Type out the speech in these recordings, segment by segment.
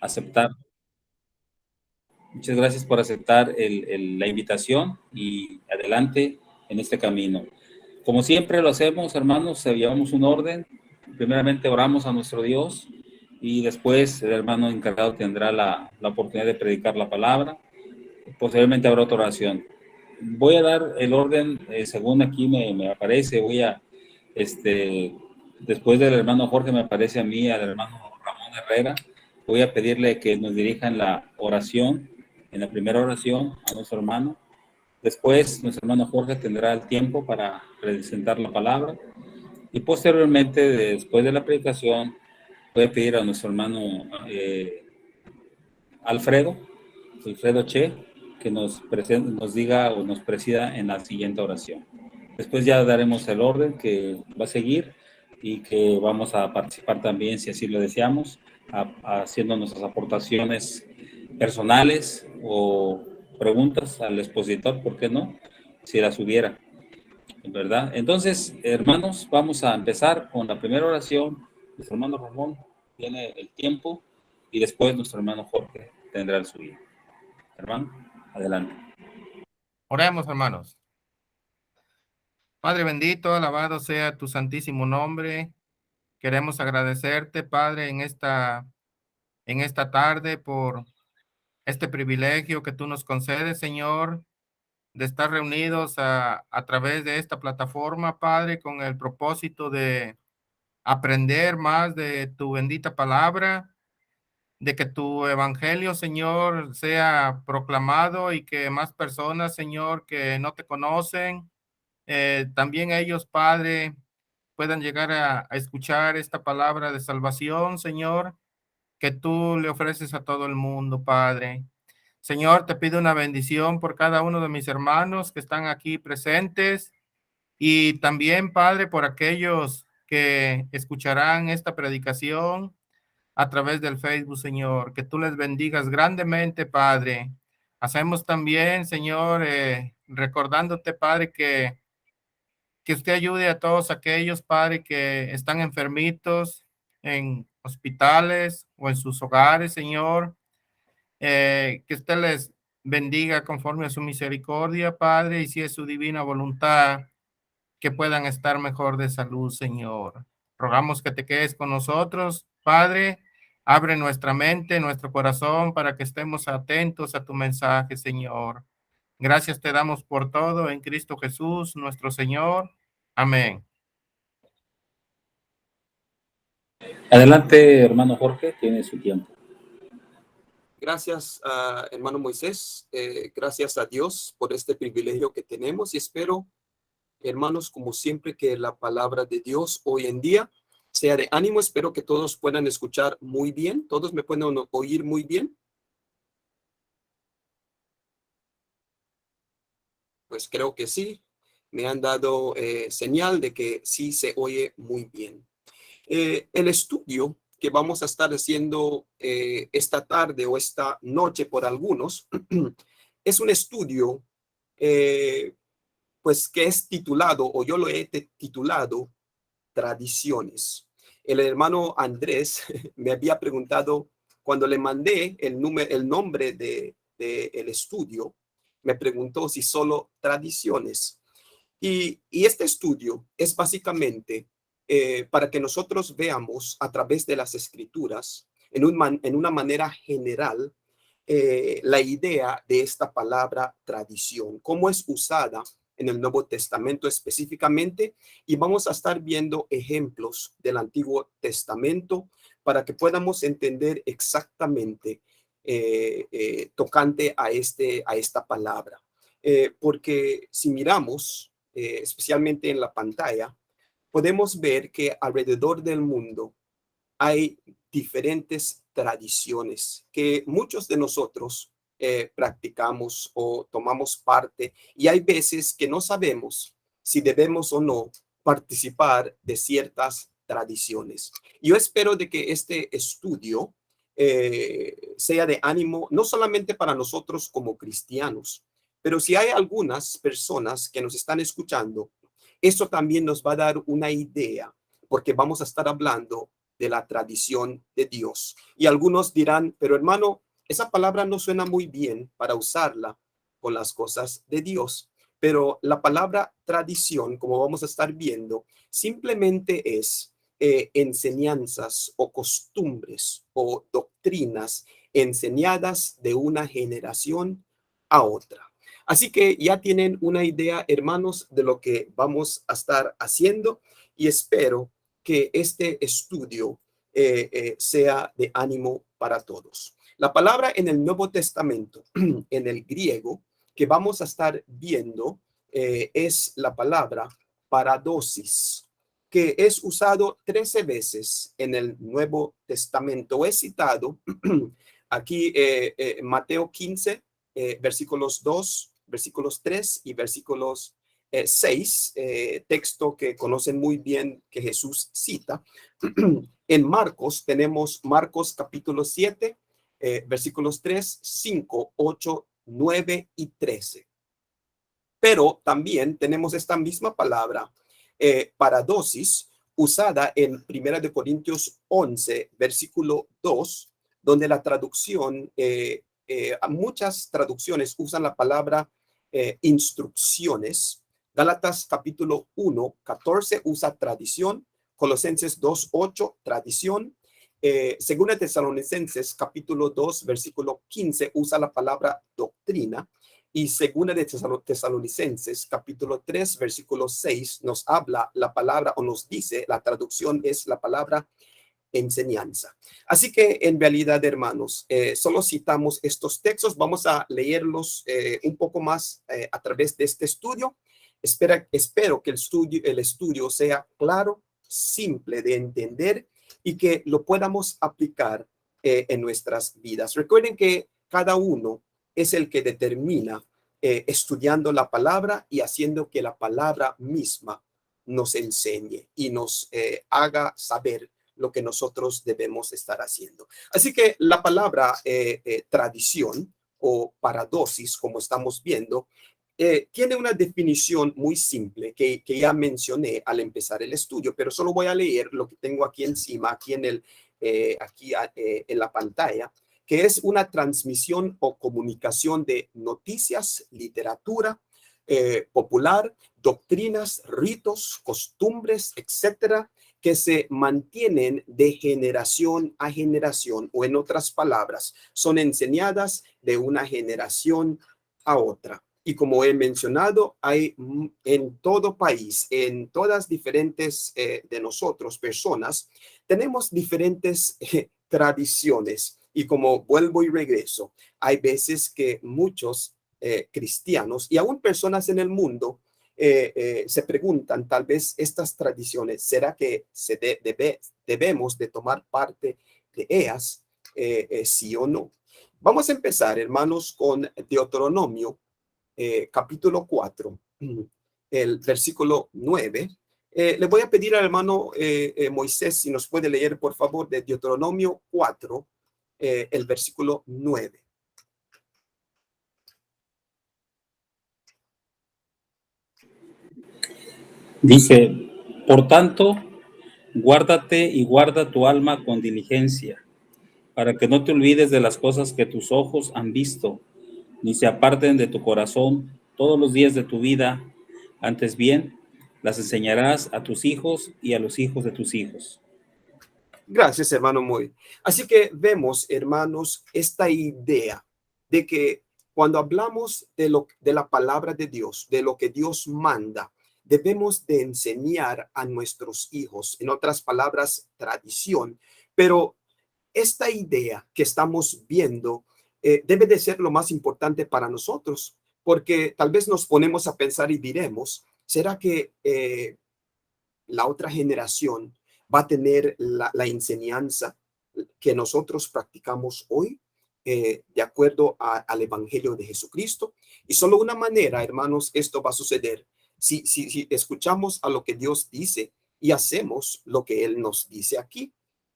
aceptar. Muchas gracias por aceptar la invitación y adelante en este camino. Como siempre lo hacemos, hermanos, llevamos un orden. Primeramente oramos a nuestro Dios y después el hermano encargado tendrá la oportunidad de predicar la palabra. Posteriormente habrá otra oración. Voy a dar el orden según aquí me aparece. Después del hermano Jorge me aparece a mí, al hermano Ramón Herrera. Voy a pedirle que nos dirijan la oración, en la primera oración a nuestro hermano. Después nuestro hermano Jorge tendrá el tiempo para presentar la palabra. Y posteriormente, después de la predicación, voy a pedir a nuestro hermano Alfredo Che, que nos diga o nos presida en la siguiente oración. Después ya daremos el orden que va a seguir y que vamos a participar también, si así lo deseamos, haciendo nuestras aportaciones personales o preguntas al expositor, ¿por qué no? Si las hubiera, ¿verdad? Entonces, hermanos, vamos a empezar con la primera oración. Nuestro hermano Ramón tiene el tiempo y después nuestro hermano Jorge tendrá el suyo. Hermano, adelante. Oremos, hermanos. Padre bendito, alabado sea tu santísimo nombre. Queremos agradecerte, Padre, en esta tarde por este privilegio que tú nos concedes, Señor, de estar reunidos a través de esta plataforma, Padre, con el propósito de aprender más de tu bendita palabra, de que tu evangelio, Señor, sea proclamado y que más personas, Señor, que no te conocen, también ellos, Padre, puedan llegar a escuchar esta palabra de salvación, Señor, que tú le ofreces a todo el mundo, Padre. Señor, te pido una bendición por cada uno de mis hermanos que están aquí presentes y también, Padre, por aquellos que escucharán esta predicación a través del Facebook, Señor, que tú les bendigas grandemente, Padre. Hacemos también, Señor, recordándote, Padre, que usted ayude a todos aquellos, Padre, que están enfermitos en hospitales o en sus hogares, Señor. Que usted les bendiga conforme a su misericordia, Padre, y si es su divina voluntad, que puedan estar mejor de salud, Señor. Rogamos que te quedes con nosotros, Padre. Abre nuestra mente, nuestro corazón, para que estemos atentos a tu mensaje, Señor. Gracias te damos por todo en Cristo Jesús, nuestro Señor. Amén. Adelante, hermano Jorge, tiene su tiempo. Gracias, hermano Moisés. Gracias a Dios por este privilegio que tenemos y espero, hermanos, como siempre, que la palabra de Dios hoy en día sea de ánimo. Espero que todos puedan escuchar muy bien. ¿Todos me pueden oír muy bien? Pues creo que sí. Me han dado señal de que sí se oye muy bien. El estudio que vamos a estar haciendo esta tarde o esta noche por algunos es un estudio pues que es titulado, o yo lo he titulado, Tradiciones. El hermano Andrés me había preguntado cuando le mandé el nombre de el estudio, me preguntó si solo tradiciones. Y este estudio es básicamente para que nosotros veamos a través de las escrituras, en una manera general, la idea de esta palabra tradición, cómo es usada en el Nuevo Testamento específicamente, y vamos a estar viendo ejemplos del Antiguo Testamento para que podamos entender exactamente tocante a esta palabra. Porque si miramos, especialmente en la pantalla, podemos ver que alrededor del mundo hay diferentes tradiciones que muchos de nosotros practicamos o tomamos parte, y hay veces que no sabemos si debemos o no participar de ciertas tradiciones. Yo espero de que este estudio sea de ánimo, no solamente para nosotros como cristianos, pero si hay algunas personas que nos están escuchando, eso también nos va a dar una idea, porque vamos a estar hablando de la tradición de Dios. Y algunos dirán, pero hermano, esa palabra no suena muy bien para usarla con las cosas de Dios. Pero la palabra tradición, como vamos a estar viendo, simplemente es enseñanzas o costumbres o doctrinas enseñadas de una generación a otra. Así que ya tienen una idea, hermanos, de lo que vamos a estar haciendo, y espero que este estudio sea de ánimo para todos. La palabra en el Nuevo Testamento, en el griego, que vamos a estar viendo es la palabra paradosis, que es usado 13 veces en el Nuevo Testamento. He citado aquí Mateo 15, versículos 2, versículos 3 y versículos 6, texto que conocen muy bien que Jesús cita. En Marcos tenemos Marcos capítulo 7, versículos 3, 5, 8, 9 y 13. Pero también tenemos esta misma palabra, paradosis, usada en 1 Corintios 11, versículo 2, donde la traducción, muchas traducciones usan la palabra instrucciones. Gálatas capítulo 1, 14 usa tradición. Colosenses 2, 8, tradición. Según el Tesalonicenses capítulo 2, versículo 15 usa la palabra doctrina. Y según de Tesalonicenses, capítulo 3, versículo 6, nos habla la palabra o nos dice, la traducción es la palabra enseñanza. Así que en realidad, hermanos, solo citamos estos textos. Vamos a leerlos un poco más a través de este estudio. Espero que el estudio sea claro, simple de entender y que lo podamos aplicar en nuestras vidas. Recuerden que cada uno es el que determina estudiando la palabra y haciendo que la palabra misma nos enseñe y nos haga saber lo que nosotros debemos estar haciendo. Así que la palabra tradición o paradosis, como estamos viendo, tiene una definición muy simple que ya mencioné al empezar el estudio, pero solo voy a leer lo que tengo aquí encima, aquí en la pantalla, que es una transmisión o comunicación de noticias, literatura popular, doctrinas, ritos, costumbres, etcétera, que se mantienen de generación a generación, o en otras palabras, son enseñadas de una generación a otra. Y como he mencionado, hay en todo país, en todas diferentes de nosotros, personas, tenemos diferentes tradiciones. Y como vuelvo y regreso, hay veces que muchos cristianos y aún personas en el mundo se preguntan, tal vez estas tradiciones, ¿será que debemos de tomar parte de ellas? Sí o no. Vamos a empezar, hermanos, con Deuteronomio, capítulo 4, el versículo 9. Le voy a pedir al hermano Moisés si nos puede leer, por favor, de Deuteronomio 4, el versículo 9. Dice, por tanto, guárdate y guarda tu alma con diligencia, para que no te olvides de las cosas que tus ojos han visto, ni se aparten de tu corazón todos los días de tu vida. Antes bien, las enseñarás a tus hijos y a los hijos de tus hijos. Gracias, hermano Moy. Así que vemos, hermanos, esta idea de que cuando hablamos de la palabra de Dios, de lo que Dios manda, debemos de enseñar a nuestros hijos, en otras palabras, tradición. Pero esta idea que estamos viendo debe de ser lo más importante para nosotros, porque tal vez nos ponemos a pensar y diremos, ¿será que la otra generación va a tener la enseñanza que nosotros practicamos hoy de acuerdo al Evangelio de Jesucristo? Y solo una manera, hermanos, esto va a suceder si escuchamos a lo que Dios dice y hacemos lo que Él nos dice aquí,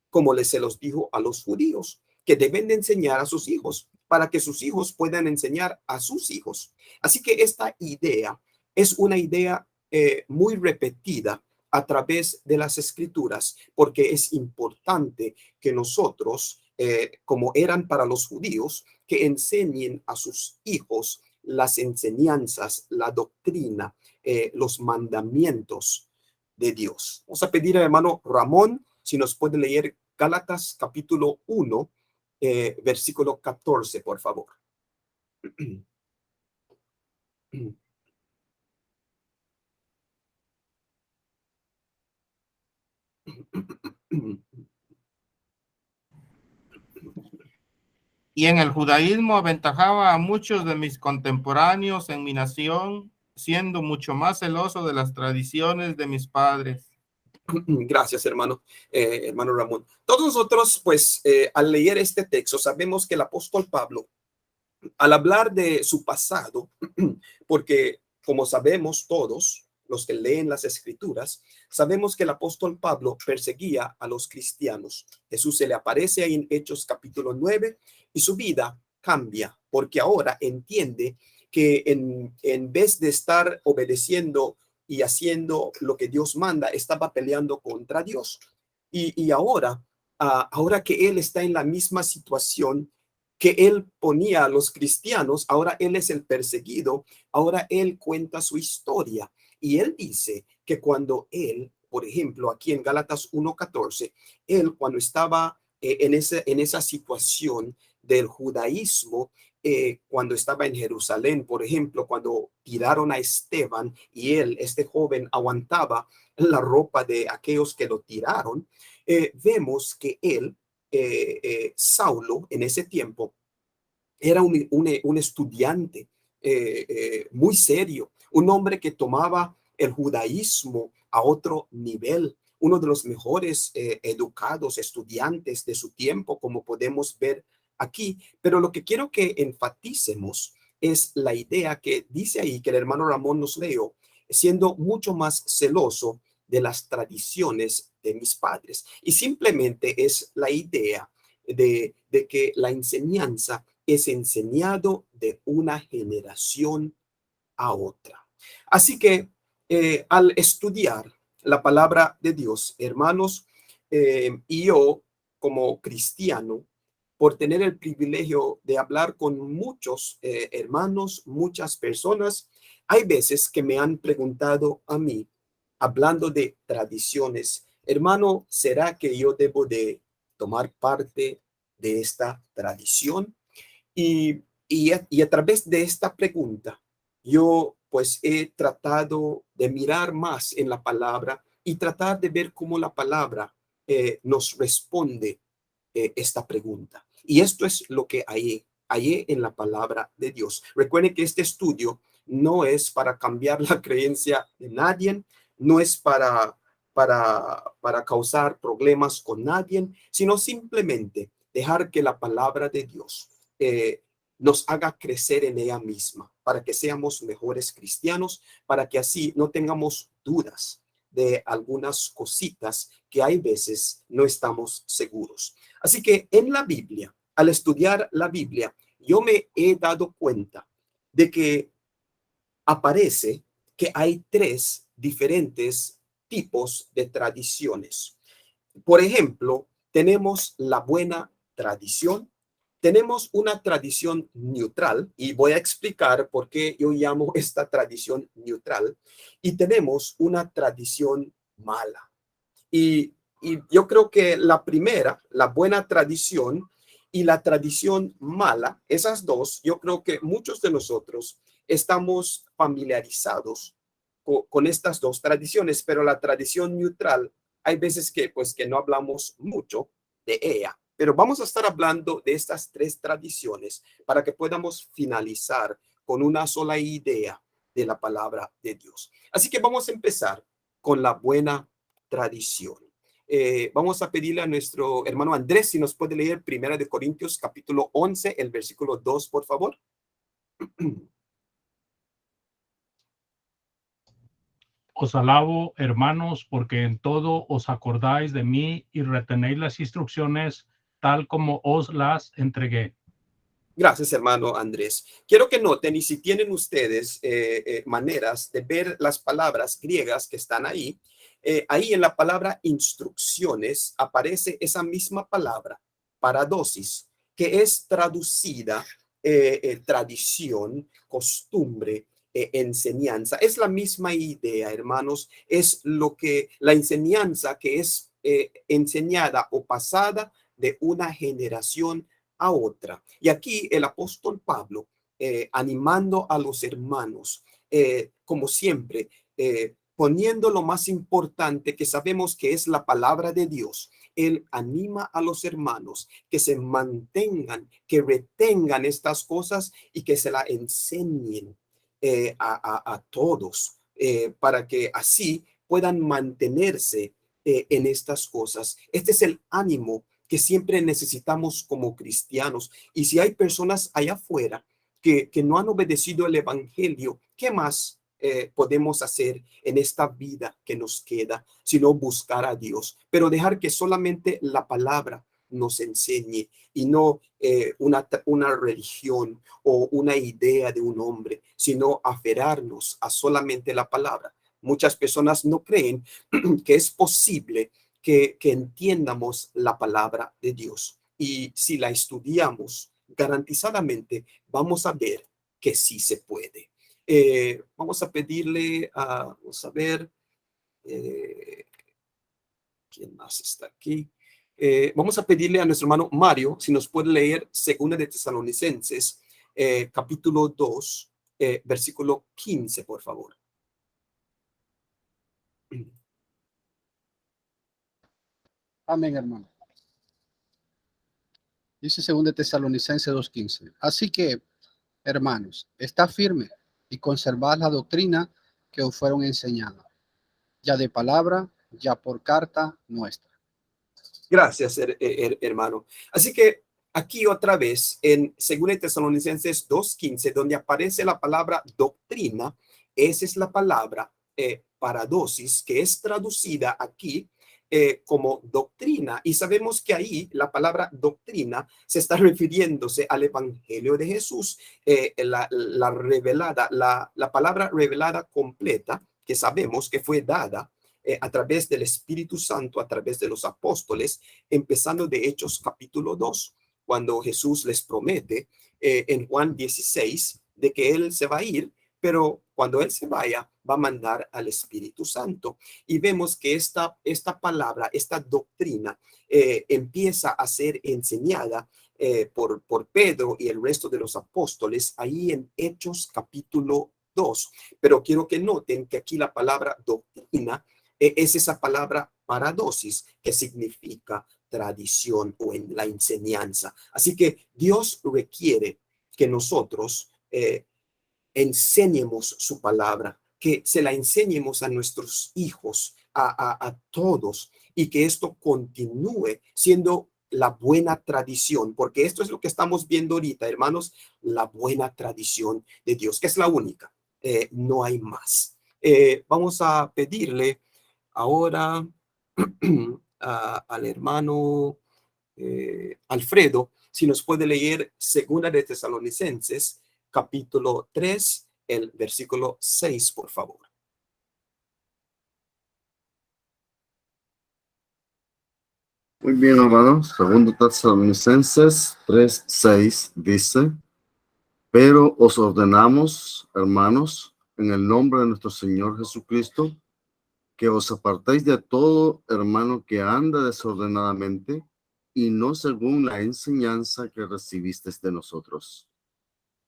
como se los dijo a los judíos, que deben de enseñar a sus hijos para que sus hijos puedan enseñar a sus hijos. Así que esta idea es una idea muy repetida a través de las escrituras, porque es importante que nosotros, como eran para los judíos, que enseñen a sus hijos las enseñanzas, la doctrina, los mandamientos de Dios. Vamos a pedir al hermano Ramón si nos puede leer Gálatas capítulo 1, versículo 14, por favor. Y en el judaísmo aventajaba a muchos de mis contemporáneos en mi nación, siendo mucho más celoso de las tradiciones de mis padres. Gracias, hermano, hermano Ramón. Todos nosotros, pues, al leer este texto, sabemos que el apóstol Pablo, al hablar de su pasado, porque como sabemos todos, los que leen las escrituras, sabemos que el apóstol Pablo perseguía a los cristianos. Jesús se le aparece ahí en Hechos capítulo 9 y su vida cambia, porque ahora entiende que en vez de estar obedeciendo y haciendo lo que Dios manda, estaba peleando contra Dios. Y ahora, ahora que él está en la misma situación que él ponía a los cristianos, ahora él es el perseguido, ahora él cuenta su historia. Y él dice que cuando él, por ejemplo, aquí en Gálatas 1:14, él cuando estaba en esa situación del judaísmo, cuando estaba en Jerusalén, por ejemplo, cuando tiraron a Esteban y él, este joven, aguantaba la ropa de aquellos que lo tiraron, vemos que él, Saulo, en ese tiempo, era un estudiante muy serio, un hombre que tomaba el judaísmo a otro nivel, uno de los mejores educados estudiantes de su tiempo, como podemos ver aquí. Pero lo que quiero que enfaticemos es la idea que dice ahí, que el hermano Ramón nos leyó, siendo mucho más celoso de las tradiciones de mis padres. Y simplemente es la idea de que la enseñanza es enseñado de una generación a otra. Así que al estudiar la palabra de Dios, hermanos, y yo como cristiano, por tener el privilegio de hablar con muchos hermanos, muchas personas, hay veces que me han preguntado a mí, hablando de tradiciones, hermano, ¿será que yo debo de tomar parte de esta tradición? Y a través de esta pregunta, yo pues he tratado de mirar más en la palabra y tratar de ver cómo la palabra nos responde esta pregunta. Y esto es lo que hay en la palabra de Dios. Recuerden que este estudio no es para cambiar la creencia de nadie, no es para causar problemas con nadie, sino simplemente dejar que la palabra de Dios nos haga crecer en ella misma, para que seamos mejores cristianos, para que así no tengamos dudas de algunas cositas que hay veces no estamos seguros. Así que en la Biblia, al estudiar la Biblia, yo me he dado cuenta de que aparece que hay tres diferentes tipos de tradiciones. Por ejemplo, tenemos la buena tradición, tenemos una tradición neutral, y voy a explicar por qué yo llamo esta tradición neutral, y tenemos una tradición mala. Y yo creo que la primera, la buena tradición, y la tradición mala, esas dos, yo creo que muchos de nosotros estamos familiarizados con estas dos tradiciones, pero la tradición neutral, hay veces que pues que no hablamos mucho de ella. Pero vamos a estar hablando de estas tres tradiciones para que podamos finalizar con una sola idea de la palabra de Dios. Así que vamos a empezar con la buena tradición. Vamos a pedirle a nuestro hermano Andrés si nos puede leer 1 Corintios capítulo 11, el versículo 2, por favor. Os alabo, hermanos, porque en todo os acordáis de mí y retenéis las instrucciones tal como os las entregué. Gracias, hermano Andrés. Quiero que noten, y si tienen ustedes maneras de ver las palabras griegas que están ahí, ahí en la palabra instrucciones aparece esa misma palabra, paradosis, que es traducida tradición, costumbre, enseñanza. Es la misma idea, hermanos. Es lo que la enseñanza que es enseñada o pasada de una generación a otra. Y aquí el apóstol Pablo, animando a los hermanos, como siempre, poniendo lo más importante que sabemos que es la palabra de Dios. Él anima a los hermanos que se mantengan, que retengan estas cosas y que se la enseñen a todos, para que así puedan mantenerse en estas cosas. Este es el ánimo que siempre necesitamos como cristianos. Y si hay personas allá afuera que no han obedecido el evangelio, ¿qué más podemos hacer en esta vida que nos queda, sino buscar a Dios? Pero dejar que solamente la palabra nos enseñe y no una religión o una idea de un hombre, sino aferrarnos a solamente la palabra. Muchas personas no creen que es posible que entiendamos la palabra de Dios. Y si la estudiamos, garantizadamente vamos a ver que sí se puede. Vamos a pedirle vamos a ver, ¿quién más está aquí? Vamos a pedirle a nuestro hermano Mario si nos puede leer 2 de Tesalonicenses, capítulo 2, versículo 15, por favor. Amén, hermano. Dice 2 de Tesalonicenses 2:15. Así que, hermanos, está firme y conservad la doctrina que os fueron enseñadas, ya de palabra, ya por carta nuestra. Gracias, hermano. Así que aquí otra vez en 2 de Tesalonicenses 2:15, donde aparece la palabra doctrina, esa es la palabra paradosis, que es traducida aquí como doctrina. Y sabemos que ahí la palabra doctrina se está refiriéndose al evangelio de Jesús, la revelada, la palabra revelada completa, que sabemos que fue dada a través del Espíritu Santo, a través de los apóstoles, empezando de Hechos capítulo 2, cuando Jesús les promete en Juan 16 de que Él se va a ir, pero cuando Él se vaya, va a mandar al Espíritu Santo. Y vemos que esta palabra, esta doctrina, empieza a ser enseñada por Pedro y el resto de los apóstoles ahí en Hechos capítulo 2. Pero quiero que noten que aquí la palabra doctrina es esa palabra paradosis, que significa tradición o en la enseñanza. Así que Dios requiere que nosotros enseñemos su palabra, que se la enseñemos a nuestros hijos, a todos, y que esto continúe siendo la buena tradición, porque esto es lo que estamos viendo ahorita, hermanos, la buena tradición de Dios, que es la única, no hay más. Vamos a pedirle ahora al hermano Alfredo, si nos puede leer 2 de Tesalonicenses, capítulo 3, el versículo 6, por favor. Muy bien, hermanos. 2 Tesalonicenses 3:6 dice: pero os ordenamos, hermanos, en el nombre de nuestro Señor Jesucristo, que os apartéis de todo hermano que anda desordenadamente y no según la enseñanza que recibisteis de nosotros.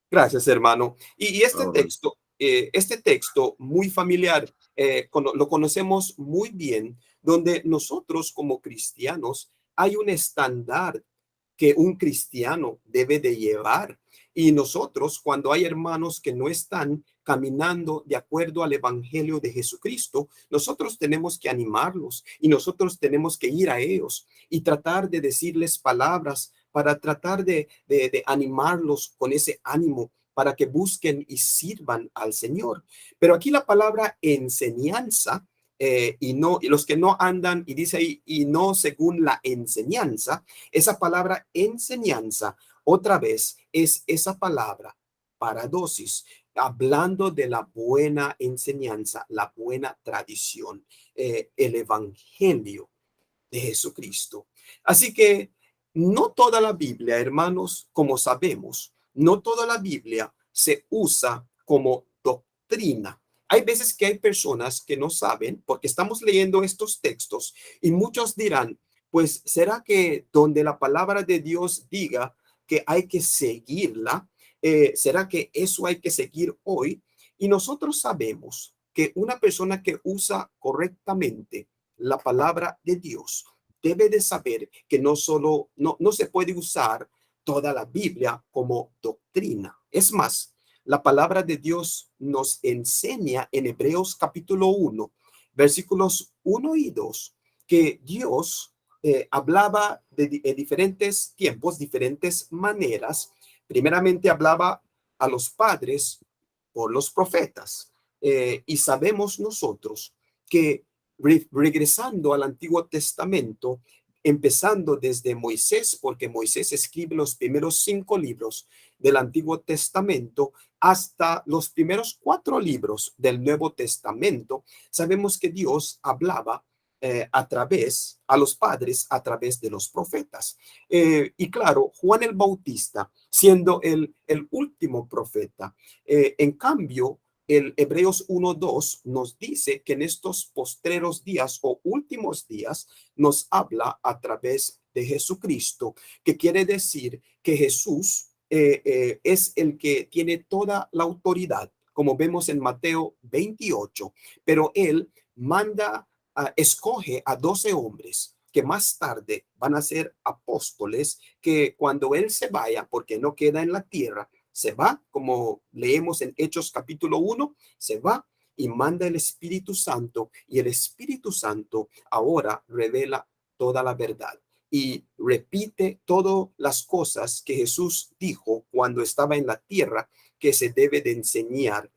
Gracias, hermano. Y Amén. este texto muy familiar, lo conocemos muy bien, donde nosotros como cristianos hay un estándar que un cristiano debe de llevar. Y nosotros, cuando hay hermanos que no están caminando de acuerdo al evangelio de Jesucristo, nosotros tenemos que animarlos y nosotros tenemos que ir a ellos y tratar de decirles palabras para tratar de animarlos con ese ánimo para que busquen y sirvan al Señor. Pero aquí la palabra enseñanza, y los que no andan, y dice ahí, y no según la enseñanza, esa palabra enseñanza, otra vez, es esa palabra paradosis. hablando de la buena enseñanza, la buena tradición, el evangelio de Jesucristo. Así que no toda la Biblia, hermanos, como sabemos, no toda la Biblia se usa como doctrina. Hay veces que hay personas que no saben, porque estamos leyendo estos textos y muchos dirán, pues, ¿será que donde la palabra de Dios diga que hay que seguirla, será que eso hay que seguir hoy? Y nosotros sabemos que una persona que usa correctamente la palabra de Dios debe de saber que no se puede usar toda la Biblia como doctrina. Es más, la palabra de Dios nos enseña en Hebreos capítulo 1, versículos 1 y 2, que Dios hablaba de diferentes tiempos, diferentes maneras. Primeramente hablaba a los padres por los profetas. Y sabemos nosotros que regresando al Antiguo Testamento, empezando desde Moisés, porque Moisés escribe los primeros 5 libros del Antiguo Testamento, hasta los primeros 4 libros del Nuevo Testamento, sabemos que Dios hablaba a los padres a través de los profetas. Y claro, Juan el Bautista, siendo el último profeta, en cambio, el Hebreos 1:2 nos dice que en estos postreros días o últimos días nos habla a través de Jesucristo, que quiere decir que Jesús es el que tiene toda la autoridad, como vemos en Mateo 28, pero él escoge a 12 hombres que más tarde van a ser apóstoles, que cuando él se vaya, porque no queda en la tierra, se va, como leemos en Hechos capítulo 1, se va y manda el Espíritu Santo, y el Espíritu Santo ahora revela toda la verdad y repite todas las cosas que Jesús dijo cuando estaba en la tierra, que se debe de enseñar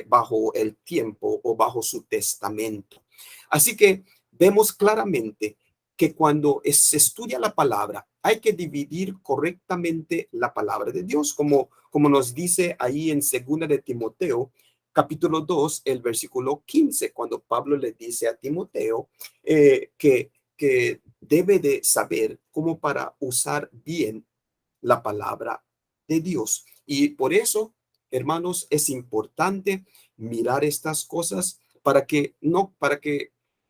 bajo el tiempo o bajo su testamento. Así que vemos claramente que cuando se estudia la palabra, hay que dividir correctamente la palabra de Dios, como nos dice ahí en 2 de Timoteo, capítulo 2, el versículo 15, cuando Pablo le dice a Timoteo que debe de saber cómo para usar bien la palabra de Dios. Y por eso, hermanos, es importante mirar estas cosas para que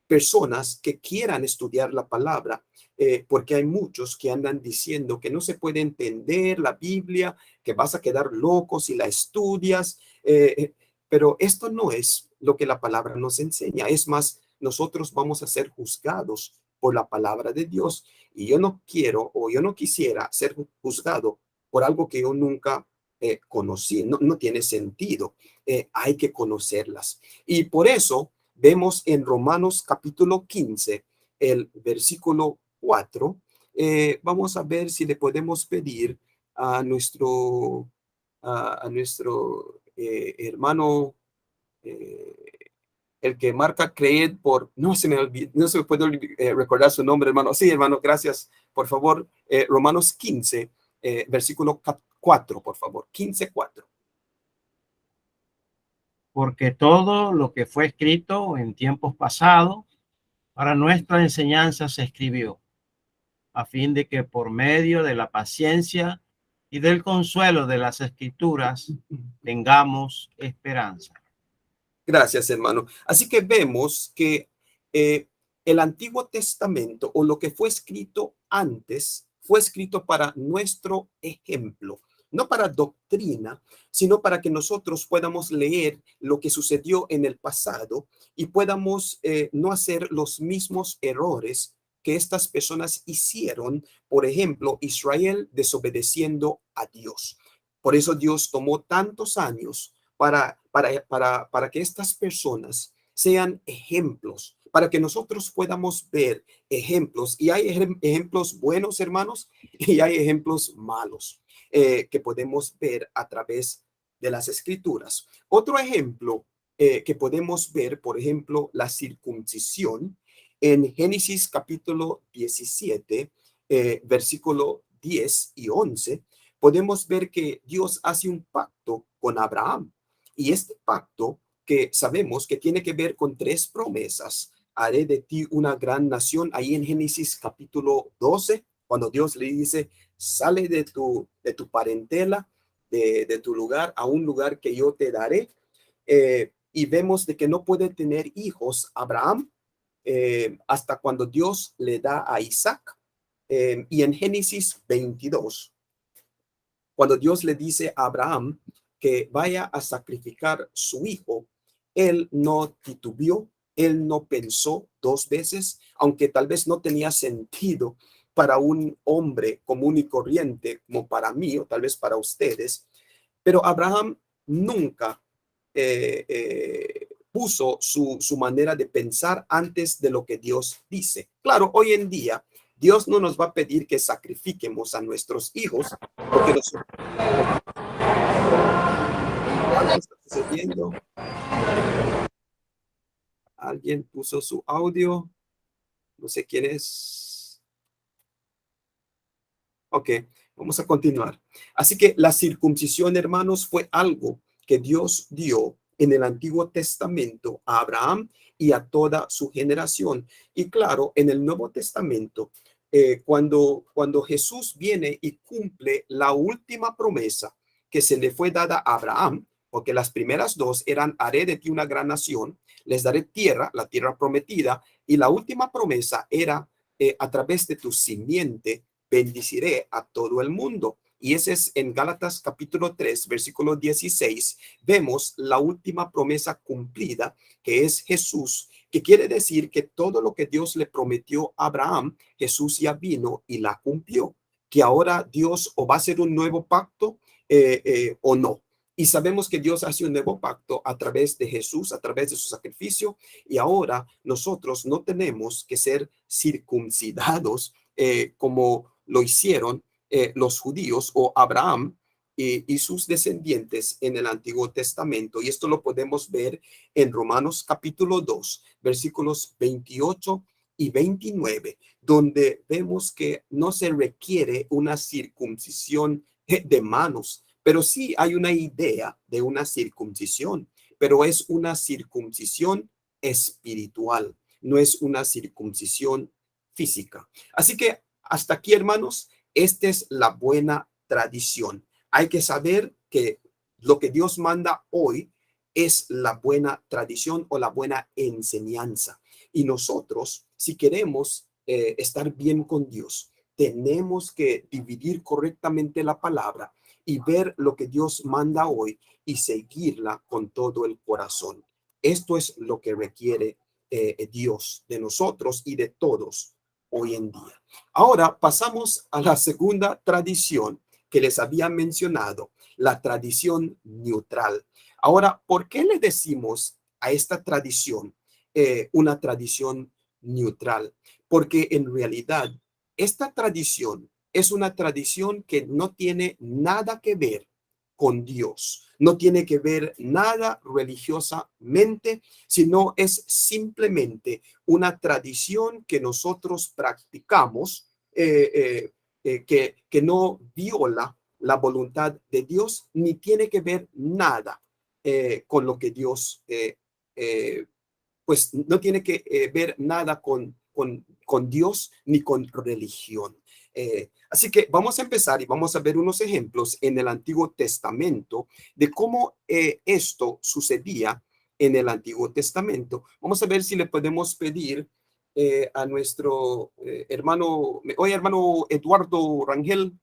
personas que quieran estudiar la palabra, porque hay muchos que andan diciendo que no se puede entender la Biblia, que vas a quedar loco si la estudias, pero esto no es lo que la palabra nos enseña. Es más, nosotros vamos a ser juzgados por la palabra de Dios, y yo no quiero o yo no quisiera ser juzgado por algo que yo nunca conocí. No tiene sentido. Hay que conocerlas. Y por eso vemos en Romanos capítulo 15, el versículo 4. Vamos a ver si le podemos pedir a nuestro hermano, el que marca creed por, no se me puede recordar su nombre, hermano. Sí, hermano, gracias. Por favor, Romanos 15, versículo 4, por favor. 15:4. Porque todo lo que fue escrito en tiempos pasados para nuestra enseñanza se escribió, a fin de que por medio de la paciencia y del consuelo de las Escrituras tengamos esperanza. Gracias, hermano. Así que vemos que el Antiguo Testamento, o lo que fue escrito antes, fue escrito para nuestro ejemplo, no para doctrina, sino para que nosotros podamos leer lo que sucedió en el pasado y podamos no hacer los mismos errores que estas personas hicieron. Por ejemplo, Israel desobedeciendo a Dios. Por eso Dios tomó tantos años para que estas personas sean ejemplos, para que nosotros podamos ver ejemplos. Y hay ejemplos buenos, hermanos, y hay ejemplos malos que podemos ver a través de las Escrituras. Otro ejemplo que podemos ver, por ejemplo, la circuncisión en Génesis capítulo 17, versículo 10 y 11, podemos ver que Dios hace un pacto con Abraham. Y este pacto que sabemos que tiene que ver con 3 promesas. Haré de ti una gran nación, ahí en Génesis capítulo 12, cuando Dios le dice, sale de tu parentela, de tu lugar, a un lugar que yo te daré. Y vemos de que no puede tener hijos Abraham hasta cuando Dios le da a Isaac. Y en Génesis 22, cuando Dios le dice a Abraham que vaya a sacrificar su hijo, él no titubeó, él no pensó 2 veces, aunque tal vez no tenía sentido para un hombre común y corriente como para mí o tal vez para ustedes, pero Abraham nunca puso su manera de pensar antes de lo que Dios dice. Claro, hoy en día Dios no nos va a pedir que sacrifiquemos a nuestros hijos, porque algo está sucediendo. Alguien puso su audio. No sé quién es. Ok, vamos a continuar. Así que la circuncisión, hermanos, fue algo que Dios dio en el Antiguo Testamento a Abraham y a toda su generación. Y claro, en el Nuevo Testamento, cuando Jesús viene y cumple la última promesa que se le fue dada a Abraham, porque las primeras 2 eran, haré de ti una gran nación, les daré tierra, la tierra prometida, y la última promesa era, a través de tu simiente, bendiciré a todo el mundo. Y ese es en Gálatas capítulo 3, versículo 16, vemos la última promesa cumplida, que es Jesús, que quiere decir que todo lo que Dios le prometió a Abraham, Jesús ya vino y la cumplió, que ahora Dios o va a hacer un nuevo pacto o no. Y sabemos que Dios hace un nuevo pacto a través de Jesús, a través de su sacrificio, y ahora nosotros no tenemos que ser circuncidados como lo hicieron los judíos o Abraham y sus descendientes en el Antiguo Testamento. Y esto lo podemos ver en Romanos capítulo 2, versículos 28 y 29, donde vemos que no se requiere una circuncisión de manos, pero sí hay una idea de una circuncisión, pero es una circuncisión espiritual, no es una circuncisión física. Así que hasta aquí, hermanos, esta es la buena tradición. Hay que saber que lo que Dios manda hoy es la buena tradición o la buena enseñanza. Y nosotros, si queremos estar bien con Dios, tenemos que dividir correctamente la palabra y ver lo que Dios manda hoy y seguirla con todo el corazón. Esto es lo que requiere Dios de nosotros y de todos hoy en día. Ahora pasamos a la segunda tradición que les había mencionado, la tradición neutral. Ahora, ¿por qué le decimos a esta tradición una tradición neutral? Porque en realidad esta tradición es una tradición que no tiene nada que ver con Dios, no tiene que ver nada religiosamente, sino es simplemente una tradición que nosotros practicamos, que no viola la voluntad de Dios, ni tiene que ver nada con lo que Dios, pues no tiene que ver nada con Dios ni con religión. Así que vamos a empezar y vamos a ver unos ejemplos en el Antiguo Testamento de cómo esto sucedía en el Antiguo Testamento. Vamos a ver si le podemos pedir a nuestro hermano, oye, hermano Eduardo Rangel.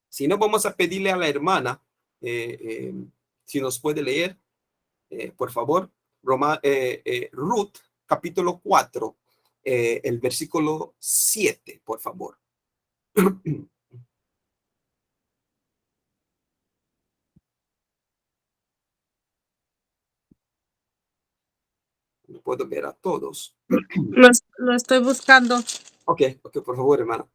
Si no, vamos a pedirle a la hermana si nos puede leer, por favor, Ruth, capítulo 4, el versículo 7, por favor. No puedo ver a todos. Lo estoy buscando. Ok, por favor, hermana.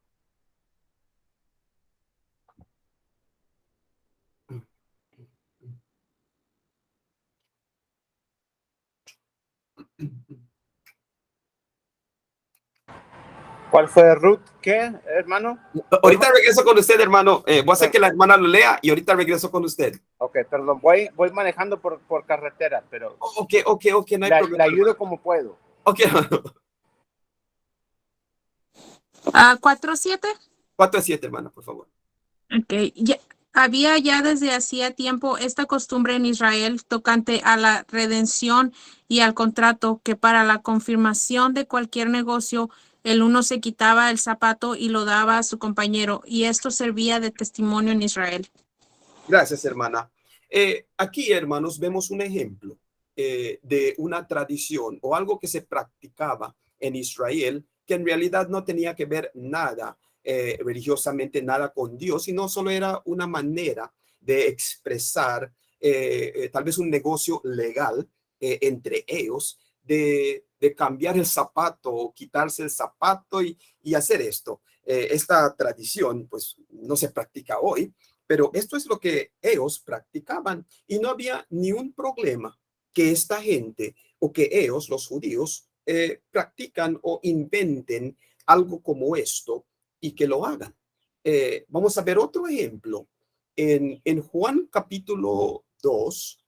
¿Cuál fue Ruth? ¿Qué, hermano? Ahorita regreso con usted, hermano. Voy a hacer que la hermana lo lea y ahorita regreso con usted. Ok, perdón, voy manejando por carretera, pero Ok, no hay problema. le ayudo como puedo. Ok, hermano. 4:7. 4-7, hermana, por favor. Ok, había ya desde hacía tiempo esta costumbre en Israel tocante a la redención y al contrato, que para la confirmación de cualquier negocio, el uno se quitaba el zapato y lo daba a su compañero, y esto servía de testimonio en Israel. Gracias, hermana. Aquí, hermanos, vemos un ejemplo de una tradición o algo que se practicaba en Israel, que en realidad no tenía que ver nada religiosamente, nada con Dios, sino solo era una manera de expresar tal vez un negocio legal entre ellos, de cambiar el zapato o quitarse el zapato y hacer esto. Esta tradición, pues, no se practica hoy, pero esto es lo que ellos practicaban y no había ni un problema que esta gente o que ellos, los judíos, practican o inventen algo como esto y que lo hagan. Vamos a ver otro ejemplo. En Juan capítulo 2,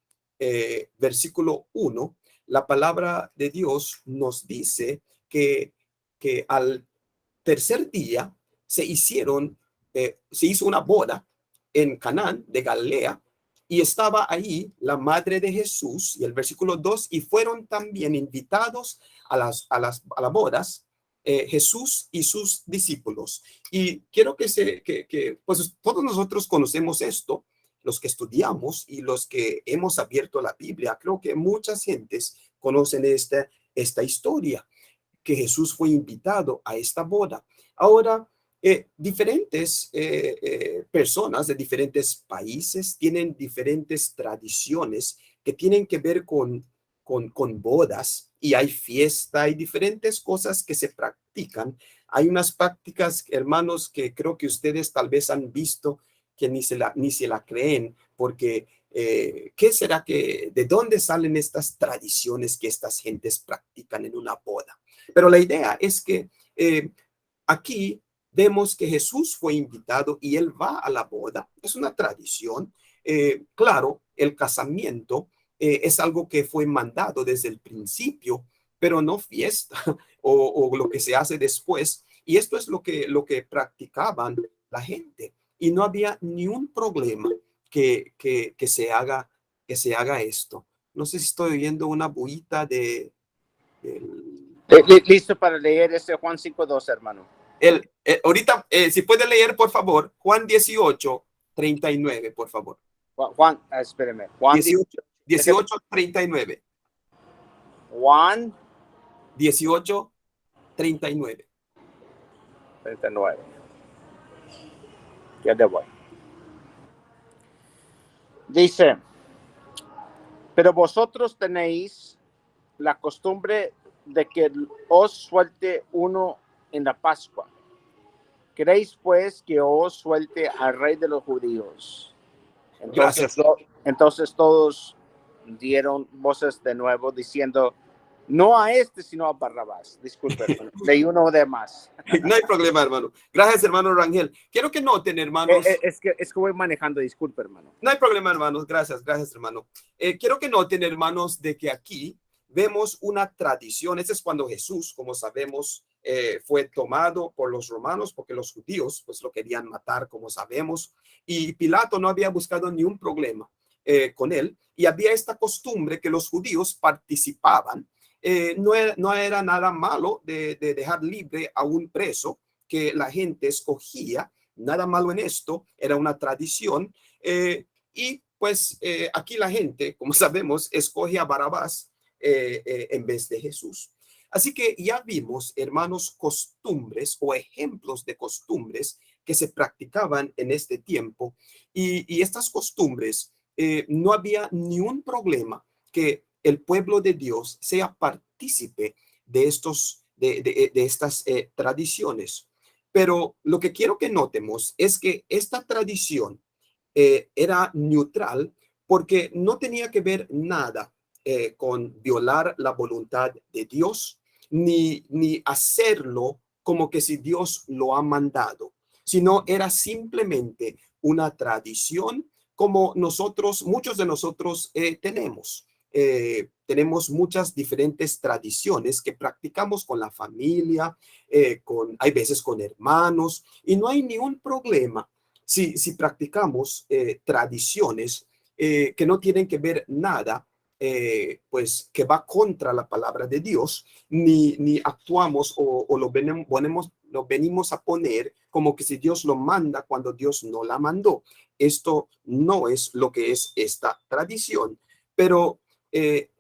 versículo 1, la palabra de Dios nos dice que al tercer día se hizo una boda en Canaán de Galilea y estaba ahí la madre de Jesús, y el versículo 2, y fueron también invitados a las bodas Jesús y sus discípulos. Y quiero que pues todos nosotros conocemos esto, los que estudiamos y los que hemos abierto la Biblia. Creo que muchas gentes conocen esta historia, que Jesús fue invitado a esta boda. Ahora, diferentes personas de diferentes países tienen diferentes tradiciones que tienen que ver con bodas, y hay fiesta y diferentes cosas que se practican. Hay unas prácticas, hermanos, que creo que ustedes tal vez han visto que ni se la creen, porque ¿qué será de dónde salen estas tradiciones que estas gentes practican en una boda? Pero la idea es que aquí vemos que Jesús fue invitado y él va a la boda. Es una tradición. Claro, el casamiento es algo que fue mandado desde el principio, pero no fiesta o lo que se hace después. Y esto es lo que practicaban la gente. Y no había ni un problema que se haga esto. No sé si estoy oyendo una bullita del Listo para leer ese Juan 5:2, hermano. ahorita, si puede leer, por favor, Juan 18:39, por favor. Juan, espéreme. Juan 18:39. Juan 18:39. 39. Ya te voy. Dice, pero vosotros tenéis la costumbre de que os suelte uno en la Pascua. ¿Queréis pues que os suelte al rey de los judíos? Entonces todos dieron voces de nuevo diciendo, no a este, sino a Barrabás. Disculpe, hermano. Leí uno de más. No hay problema, hermano. Gracias, hermano Rangel. Quiero que noten, hermanos. Es que voy manejando, disculpe, hermano. No hay problema, hermanos. Gracias, hermano. Quiero que noten, hermanos, de que aquí vemos una tradición. Ese es cuando Jesús, como sabemos, fue tomado por los romanos, porque los judíos pues lo querían matar, como sabemos, y Pilato no había buscado ni un problema con él, y había esta costumbre que los judíos participaban. No era nada malo de dejar libre a un preso que la gente escogía, nada malo en esto, era una tradición, y pues aquí la gente, como sabemos, escoge a Barrabás en vez de Jesús. Así que ya vimos, hermanos, costumbres o ejemplos de costumbres que se practicaban en este tiempo, y estas costumbres no había ni un problema que el pueblo de Dios sea partícipe de estas tradiciones. Pero lo que quiero que notemos es que esta tradición era neutral, porque no tenía que ver nada con violar la voluntad de Dios, ni hacerlo como que si Dios lo ha mandado, sino era simplemente una tradición como nosotros, muchos de nosotros tenemos. Tenemos muchas diferentes tradiciones que practicamos con la familia, hay veces con hermanos, y no hay ningún problema si practicamos tradiciones que no tienen que ver nada, pues que va contra la palabra de Dios, ni actuamos o lo venimos a poner como que si Dios lo manda cuando Dios no la mandó. Esto no es lo que es esta tradición, pero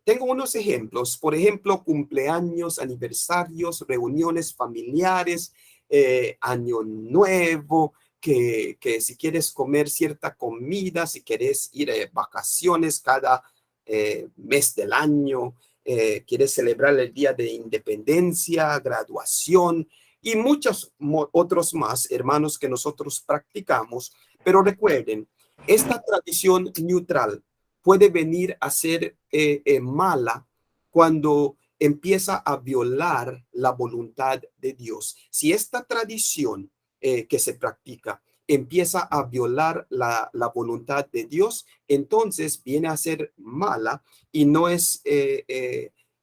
tengo unos ejemplos, por ejemplo, cumpleaños, aniversarios, reuniones familiares, año nuevo, que si quieres comer cierta comida, si quieres ir a vacaciones cada mes del año, quieres celebrar el Día de Independencia, graduación y muchos otros más, hermanos, que nosotros practicamos. Pero recuerden, esta tradición neutral puede venir a ser mala cuando empieza a violar la voluntad de Dios. Si esta tradición que se practica empieza a violar la voluntad de Dios, entonces viene a ser mala y no es,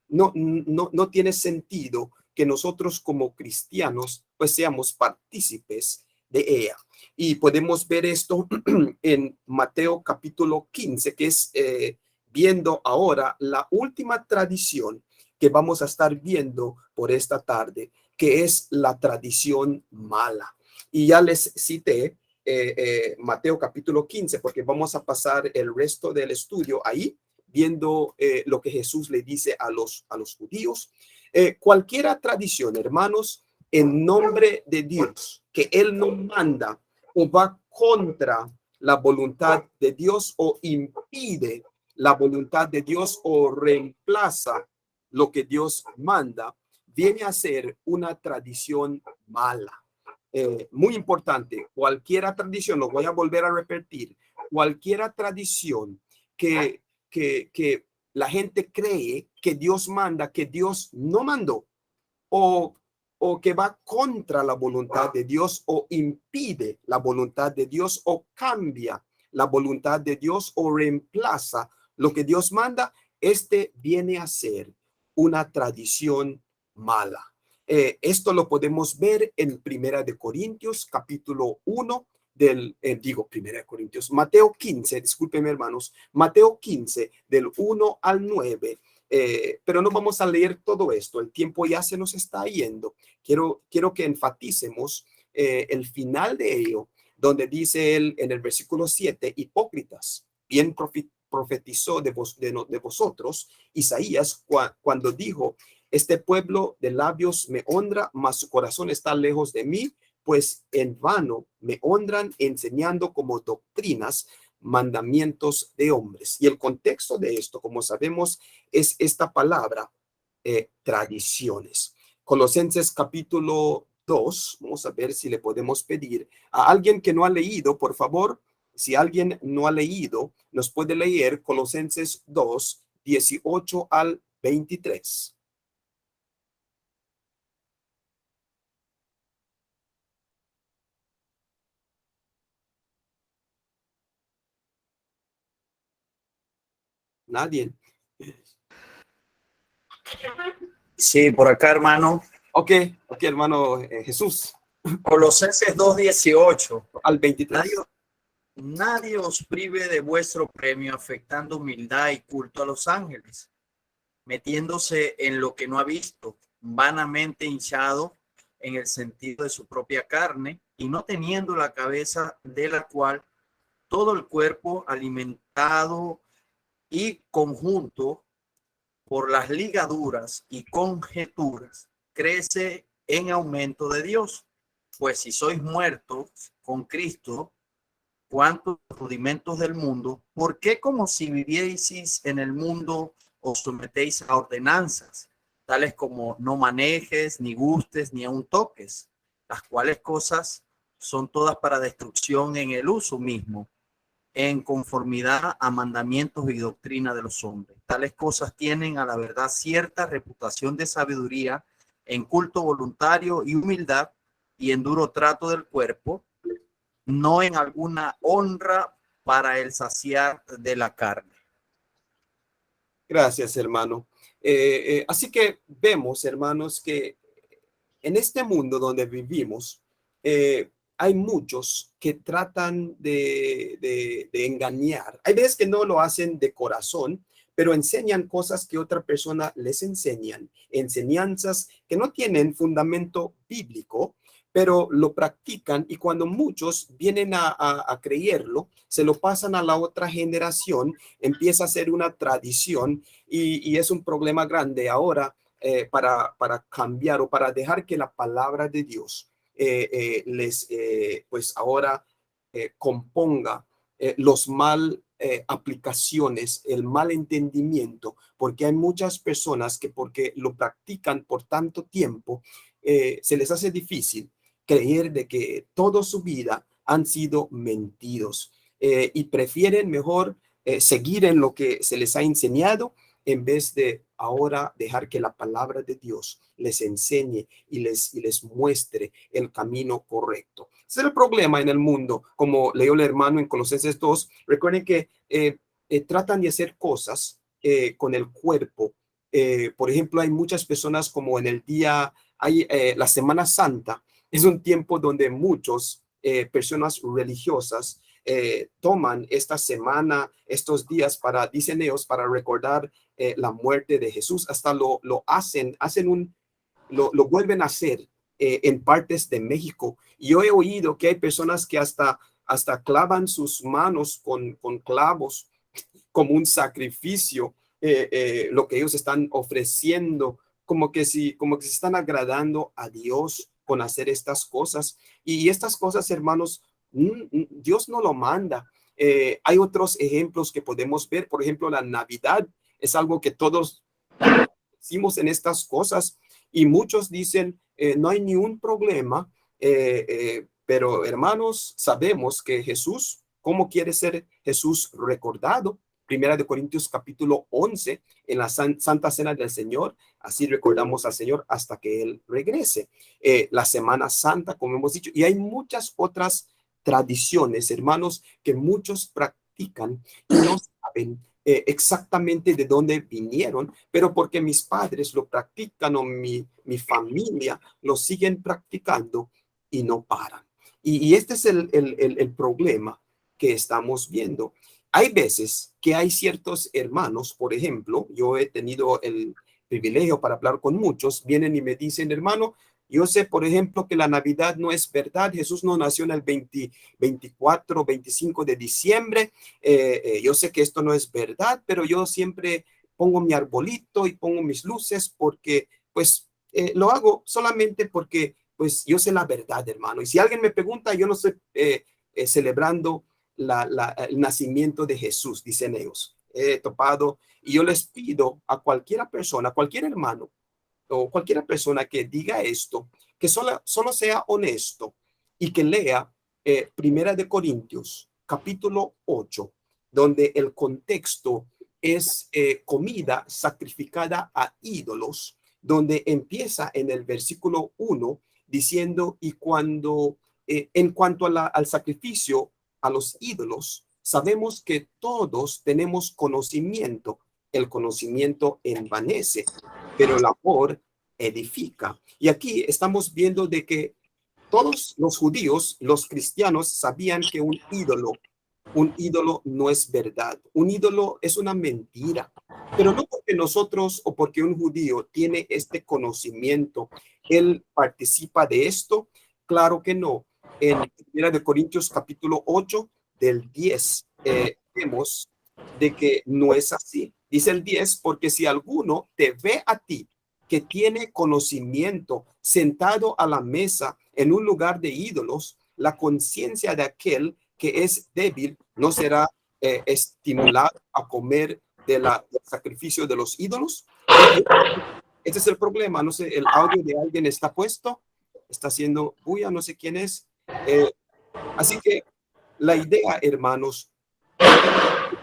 no tiene sentido que nosotros como cristianos pues seamos partícipes de ella. Y podemos ver esto en Mateo capítulo 15, que es viendo ahora la última tradición que vamos a estar viendo por esta tarde, que es la tradición mala. Y ya les cité Mateo capítulo 15, porque vamos a pasar el resto del estudio ahí, viendo lo que Jesús le dice a los judíos. Cualquier tradición, hermanos, en nombre de Dios, que Él no manda o va contra la voluntad de Dios o impide la voluntad de Dios o reemplaza lo que Dios manda, viene a ser una tradición mala. Muy importante, cualquier tradición, lo voy a volver a repetir, cualquier tradición que la gente cree que Dios manda, que Dios no mandó, o que va contra la voluntad de Dios, o impide la voluntad de Dios, o cambia la voluntad de Dios, o reemplaza lo que Dios manda, viene a ser una tradición mala. Esto lo podemos ver en Primera de Corintios, capítulo 1, Primera de Corintios, Mateo 15, discúlpenme hermanos, Mateo 15, del 1 al 9, pero no vamos a leer todo esto, el tiempo ya se nos está yendo. Quiero que enfaticemos el final de ello, donde dice él en el versículo 7, hipócritas, bien profetizó de vosotros Isaías cuando dijo, este pueblo de labios me honra, mas su corazón está lejos de mí, pues en vano me honran enseñando como doctrinas mandamientos de hombres. Y el contexto de esto, como sabemos, es esta palabra, tradiciones. Colosenses capítulo 2, vamos a ver si le podemos pedir a alguien que no ha leído, por favor, si alguien no ha leído, nos puede leer Colosenses 2, 18 al 23. Nadie. Sí, por acá, hermano. Ok, hermano Jesús. Colosenses 2:18 al 23. Nadie os prive de vuestro premio, afectando humildad y culto a los ángeles, metiéndose en lo que no ha visto, vanamente hinchado en el sentido de su propia carne, y no teniendo la cabeza, de la cual todo el cuerpo, alimentado y conjunto por las ligaduras y conjeturas, crece en aumento de Dios. Pues si sois muertos con Cristo, cuantos rudimentos del mundo, ¿por qué como si vivieseis en el mundo os sometéis a ordenanzas, tales como no manejes, ni gustes, ni aun toques, las cuales cosas son todas para destrucción en el uso mismo, en conformidad a mandamientos y doctrina de los hombres? Tales cosas tienen a la verdad cierta reputación de sabiduría, en culto voluntario y humildad y en duro trato del cuerpo, no en alguna honra para el saciar de la carne. Gracias, hermano. Así que vemos, hermanos, que en este mundo donde vivimos, hay muchos que tratan de engañar. Hay veces que no lo hacen de corazón, pero enseñan cosas que otra persona les enseñan, enseñanzas que no tienen fundamento bíblico, pero lo practican, y cuando muchos vienen a creerlo, se lo pasan a la otra generación, empieza a ser una tradición, y es un problema grande ahora para cambiar o para dejar que la palabra de Dios pues ahora componga los mal aplicaciones, el mal entendimiento, porque hay muchas personas que porque lo practican por tanto tiempo, se les hace difícil creer de que toda su vida han sido mentidos, y prefieren mejor seguir en lo que se les ha enseñado en vez de ahora dejar que la palabra de Dios les enseñe y les muestre el camino correcto. Ese es el problema en el mundo, como leyó el hermano en Colosenses 2. Recuerden que tratan de hacer cosas con el cuerpo. Por ejemplo, hay muchas personas como en el día, la Semana Santa, es un tiempo donde muchas personas religiosas toman esta semana, estos días para, dicen ellos, para recordar la muerte de Jesús. Hasta lo vuelven a hacer en partes de México. Y yo he oído que hay personas que hasta clavan sus manos con clavos como un sacrificio, lo que ellos están ofreciendo, como que se están agradando a Dios con hacer estas cosas. Y estas cosas, hermanos, Dios no lo manda. Hay otros ejemplos que podemos ver. Por ejemplo, la Navidad es algo que todos hicimos en estas cosas, y muchos dicen no hay ni un problema, pero hermanos, sabemos que Jesús, ¿cómo quiere ser Jesús recordado? Primera de Corintios capítulo 11, en la Santa Cena del Señor, así recordamos al Señor hasta que Él regrese. La Semana Santa, como hemos dicho, y hay muchas otras tradiciones, hermanos, que muchos practican y no saben exactamente de dónde vinieron, pero porque mis padres lo practican o mi familia lo siguen practicando y no paran. Y este es el problema que estamos viendo. Hay veces que hay ciertos hermanos, por ejemplo, yo he tenido el privilegio para hablar con muchos, vienen y me dicen, hermano, yo sé, por ejemplo, que la Navidad no es verdad. Jesús no nació en el 24, 25 de diciembre. Yo sé que esto no es verdad, pero yo siempre pongo mi arbolito y pongo mis luces porque, pues, lo hago solamente porque, pues, yo sé la verdad, hermano. Y si alguien me pregunta, yo no estoy celebrando el nacimiento de Jesús, dicen ellos. He topado, y yo les pido a cualquier persona, cualquier hermano, o cualquier persona que diga esto, que solo sea honesto y que lea Primera de Corintios, capítulo 8, donde el contexto es comida sacrificada a ídolos, donde empieza en el versículo 1 diciendo, y cuando en cuanto al sacrificio a los ídolos, sabemos que todos tenemos conocimiento. El conocimiento envanece, pero el amor edifica. Y aquí estamos viendo de que todos los judíos, los cristianos, sabían que un ídolo no es verdad. Un ídolo es una mentira. Pero no porque nosotros o porque un judío tiene este conocimiento, él participa de esto. Claro que no. En 1 de Corintios capítulo 8 del 10 vemos de que no es así. Dice el 10, porque si alguno te ve a ti que tiene conocimiento sentado a la mesa en un lugar de ídolos, la conciencia de aquel que es débil no será estimulado a comer del sacrificio de los ídolos. Este es el problema. No sé, el audio de alguien está puesto, está haciendo bulla, no sé quién es. Así que la idea, hermanos,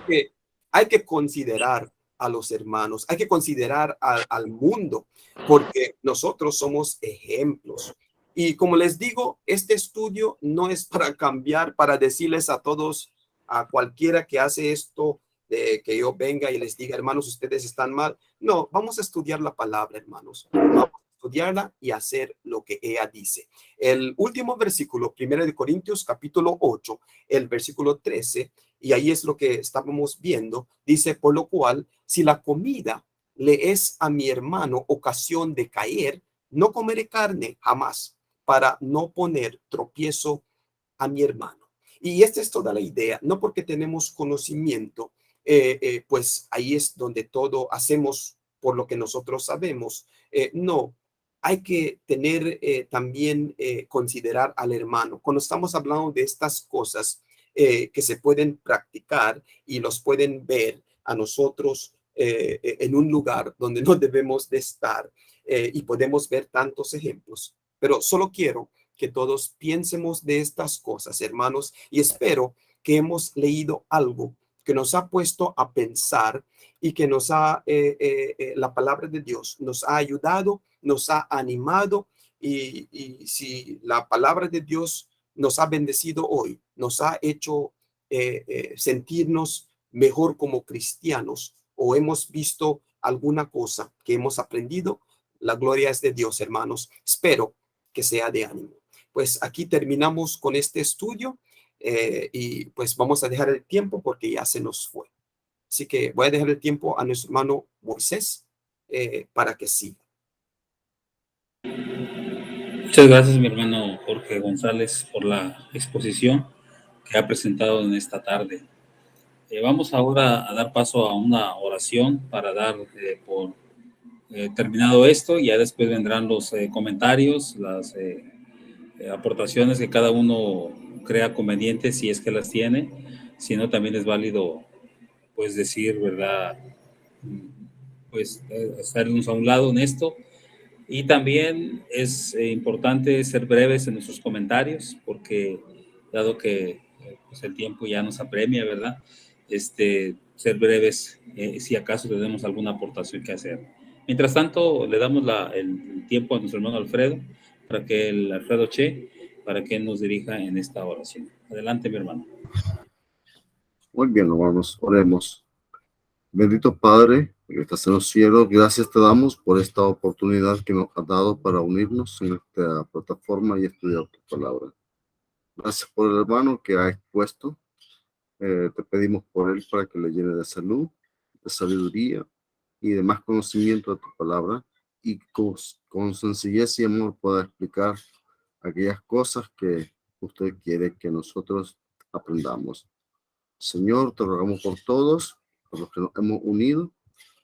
que hay que considerar a los hermanos, hay que considerar al mundo, porque nosotros somos ejemplos. Y como les digo, este estudio no es para cambiar, para decirles a todos, a cualquiera que hace esto, de que yo venga y les diga, hermanos, ustedes están mal. No, vamos a estudiar la palabra, hermanos. Vamos a estudiarla y hacer lo que ella dice. El último versículo, 1 Corintios capítulo 8, el versículo 13, y ahí es lo que estábamos viendo, dice, por lo cual, si la comida le es a mi hermano ocasión de caer, no comeré carne jamás, para no poner tropiezo a mi hermano. Y esta es toda la idea, no porque tenemos conocimiento, pues ahí es donde todo hacemos por lo que nosotros sabemos. No, hay que tener también considerar al hermano. Cuando estamos hablando de estas cosas que se pueden practicar y los pueden ver a nosotros en un lugar donde no debemos de estar y podemos ver tantos ejemplos. Pero solo quiero que todos piensemos de estas cosas, hermanos, y espero que hemos leído algo que nos ha puesto a pensar y que nos ha, la palabra de Dios nos ha ayudado, nos ha animado, y si la palabra de Dios nos ha bendecido hoy, nos ha hecho sentirnos mejor como cristianos, o hemos visto alguna cosa que hemos aprendido, la gloria es de Dios, hermanos. Espero que sea de ánimo. Pues aquí terminamos con este estudio y pues vamos a dejar el tiempo porque ya se nos fue. Así que voy a dejar el tiempo a nuestro hermano Moisés para que siga. Muchas gracias, mi hermano Jorge González, por la exposición que ha presentado en esta tarde. Vamos ahora a dar paso a una oración para dar por terminado esto, y ya después vendrán los comentarios, las aportaciones que cada uno crea convenientes, si es que las tiene. Si no, también es válido pues decir, ¿verdad? Pues estarnos a un lado en esto. Y también es importante ser breves en nuestros comentarios, porque dado que pues el tiempo ya nos apremia, ¿verdad? Ser breves si acaso tenemos alguna aportación que hacer. Mientras tanto, le damos el tiempo a nuestro hermano Alfredo, para que el Alfredo Che, para que nos dirija en esta oración. Adelante, mi hermano. Muy bien, hermanos, oremos. Bendito Padre, que estás en los cielos, gracias te damos por esta oportunidad que nos has dado para unirnos en esta plataforma y estudiar tu palabra. Gracias por el hermano que ha expuesto. Te pedimos por él para que le llene de salud, de sabiduría y de más conocimiento de tu palabra, y con sencillez y amor pueda explicar aquellas cosas que usted quiere que nosotros aprendamos. Señor, te rogamos por todos, por los que nos hemos unido,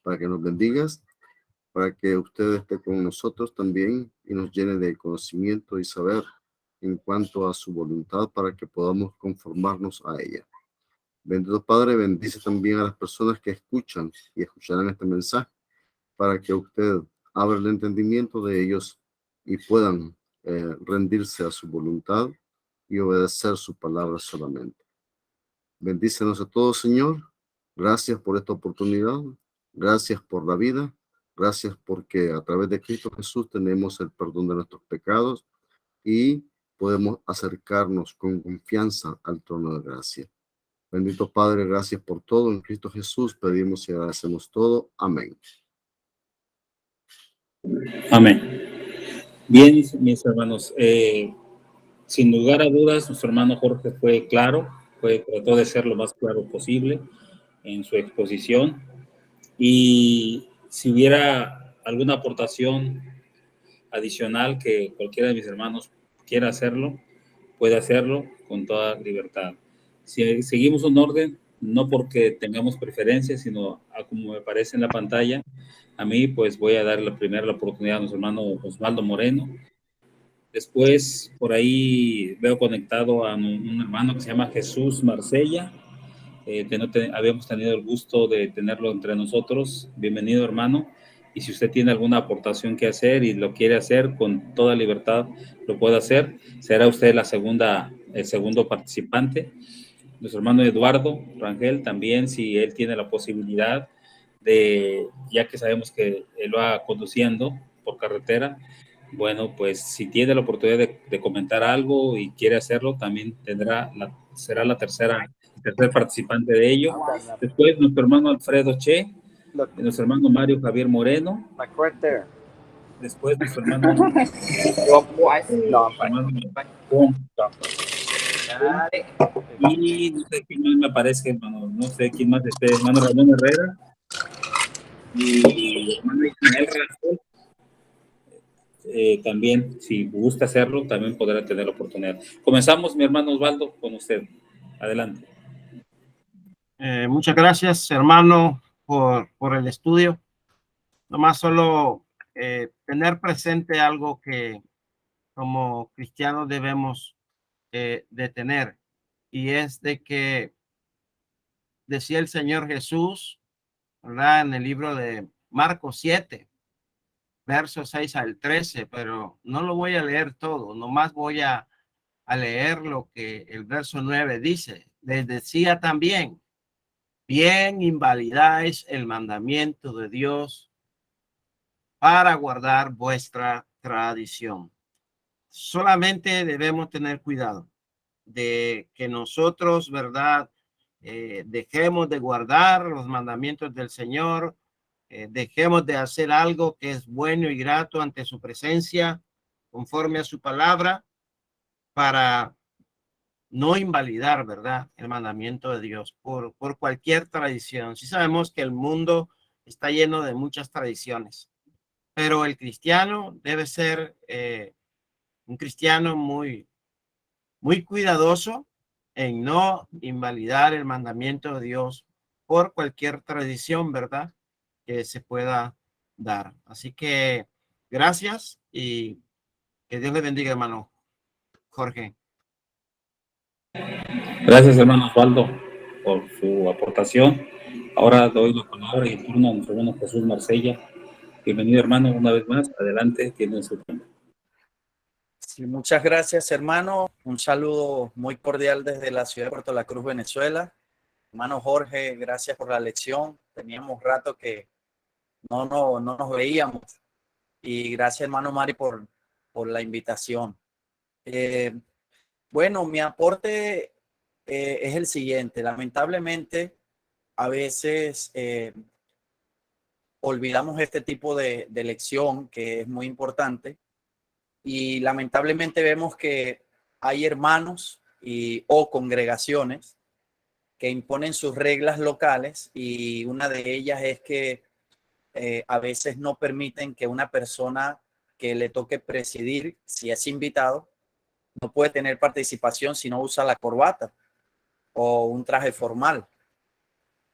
para que nos bendigas, para que usted esté con nosotros también y nos llene de conocimiento y saber en cuanto a su voluntad, para que podamos conformarnos a ella. Bendito Padre, bendice también a las personas que escuchan y escucharán este mensaje, para que usted abra el entendimiento de ellos y puedan rendirse a su voluntad y obedecer su palabra solamente. Bendícenos a todos, Señor. Gracias por esta oportunidad. Gracias por la vida. Gracias porque a través de Cristo Jesús tenemos el perdón de nuestros pecados y podemos acercarnos con confianza al trono de gracia. Bendito Padre, gracias por todo. En Cristo Jesús pedimos y agradecemos todo. Amén. Amén. Bien, mis hermanos, sin lugar a dudas, nuestro hermano Jorge fue claro, trató de ser lo más claro posible en su exposición, y si hubiera alguna aportación adicional que cualquiera de mis hermanos quiera hacerlo, puede hacerlo con toda libertad. Si seguimos un orden, no porque tengamos preferencias, sino a como me parece en la pantalla, a mí pues voy a dar la oportunidad a nuestro hermano Osvaldo Moreno. Después, por ahí veo conectado a un hermano que se llama Jesús Marsella, habíamos tenido el gusto de tenerlo entre nosotros. Bienvenido, hermano. Y si usted tiene alguna aportación que hacer y lo quiere hacer con toda libertad, lo puede hacer. Será usted el segundo participante. Nuestro hermano Eduardo Rangel también, si él tiene la posibilidad ya que sabemos que él va conduciendo por carretera, bueno, pues si tiene la oportunidad de comentar algo y quiere hacerlo, también será el tercer participante de ello. Después nuestro hermano Alfredo Che, nuestro hermano Mario Javier Moreno, Like right there. después nuestro hermano y no sé quién más me aparece, hermano, no sé quién más hermano Ramón Herrera y hermano Ismael Rafael. También, si gusta hacerlo, también podrá tener la oportunidad. Comenzamos, mi hermano Osvaldo, con usted. Adelante. Muchas gracias, hermano, por el estudio. Nomás solo tener presente algo que como cristianos debemos de tener, y es de que decía el Señor Jesús, ¿verdad? En el libro de Marcos 7, versos 6 al 13, pero no lo voy a leer todo, nomás voy a leer lo que el verso 9 dice. Les decía también, bien invalidáis el mandamiento de Dios para guardar vuestra tradición. Solamente debemos tener cuidado de que nosotros, ¿verdad? Dejemos de guardar los mandamientos del Señor, dejemos de hacer algo que es bueno y grato ante su presencia, conforme a su palabra, para no invalidar, ¿verdad?, el mandamiento de Dios por cualquier tradición. Sí sabemos que el mundo está lleno de muchas tradiciones, pero el cristiano debe ser un cristiano muy cuidadoso en no invalidar el mandamiento de Dios por cualquier tradición, ¿verdad?, que se pueda dar. Así que gracias y que Dios le bendiga, hermano Jorge. Gracias, hermano Osvaldo, por su aportación. Ahora doy la palabra y el turno a nuestro hermano Jesús Marsella. Bienvenido, hermano, una vez más. Adelante, tiene su tiempo. Sí, muchas gracias, hermano. Un saludo muy cordial desde la ciudad de Puerto La Cruz, Venezuela. Hermano Jorge, gracias por la lección. Teníamos rato que no nos veíamos. Y gracias, hermano Mari, por la invitación. Bueno, mi aporte es el siguiente. Lamentablemente, a veces olvidamos este tipo de lección que es muy importante. Y lamentablemente vemos que hay hermanos o congregaciones que imponen sus reglas locales, y una de ellas es que a veces no permiten que una persona que le toque presidir, si es invitado, no puede tener participación si no usa la corbata o un traje formal.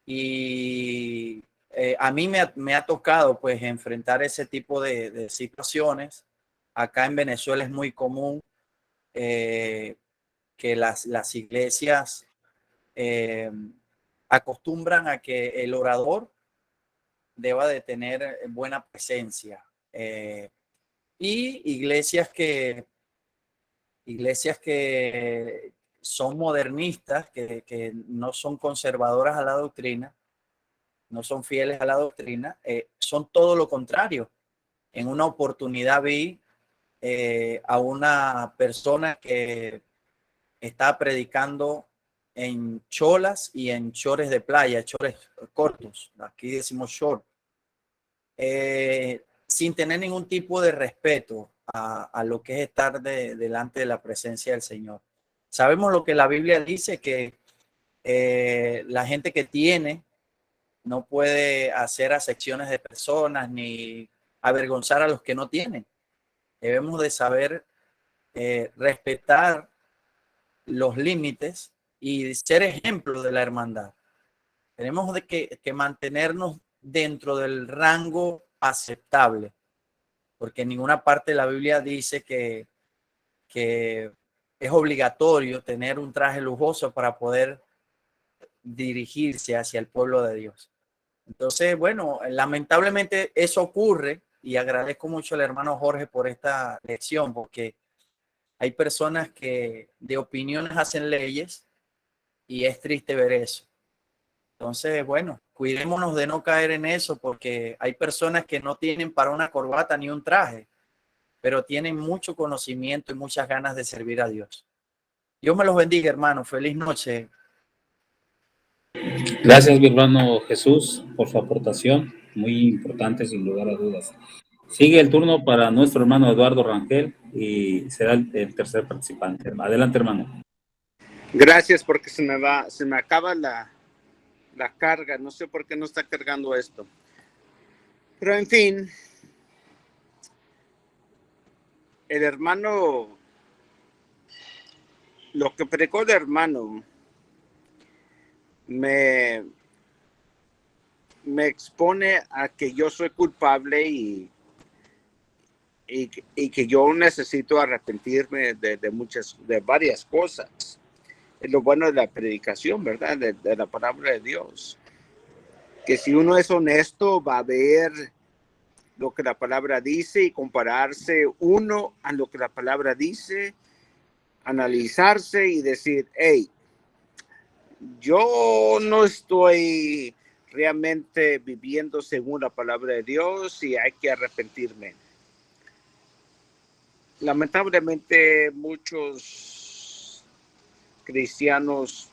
Y a mí me ha tocado pues enfrentar ese tipo de situaciones. Acá en Venezuela es muy común que las iglesias acostumbran a que el orador deba de tener buena presencia. Y iglesias que son modernistas, que no son conservadoras a la doctrina, no son fieles a la doctrina, son todo lo contrario. En una oportunidad vi a una persona que estaba predicando en cholas y en chores de playa, chores cortos, aquí decimos short, sin tener ningún tipo de respeto a lo que es estar delante de la presencia del Señor. Sabemos lo que la Biblia dice, que la gente que tiene no puede hacer acepciones de personas ni avergonzar a los que no tienen. Debemos de saber respetar los límites y ser ejemplo de la hermandad. Tenemos que mantenernos dentro del rango aceptable, porque en ninguna parte de la Biblia dice que es obligatorio tener un traje lujoso para poder dirigirse hacia el pueblo de Dios. Entonces, bueno, lamentablemente eso ocurre, y agradezco mucho al hermano Jorge por esta lección, porque hay personas que de opiniones hacen leyes y es triste ver eso. Entonces, bueno, cuidémonos de no caer en eso, porque hay personas que no tienen para una corbata ni un traje, pero tienen mucho conocimiento y muchas ganas de servir a Dios. Dios me los bendiga, hermano. Feliz noche. Gracias, mi hermano Jesús, por su aportación, muy importante sin lugar a dudas. Sigue el turno para nuestro hermano Eduardo Rangel y será el tercer participante. Adelante, hermano. Gracias, porque se me acaba la carga. No sé por qué no está cargando esto. Pero en fin, el hermano, lo que predicó el hermano me expone a que yo soy culpable y que yo necesito arrepentirme de varias cosas. Es lo bueno de la predicación, ¿verdad? De la palabra de Dios. Que si uno es honesto, va a ver lo que la palabra dice y compararse uno a lo que la palabra dice, analizarse y decir, hey, yo no estoy realmente viviendo según la palabra de Dios y hay que arrepentirme. Lamentablemente muchos cristianos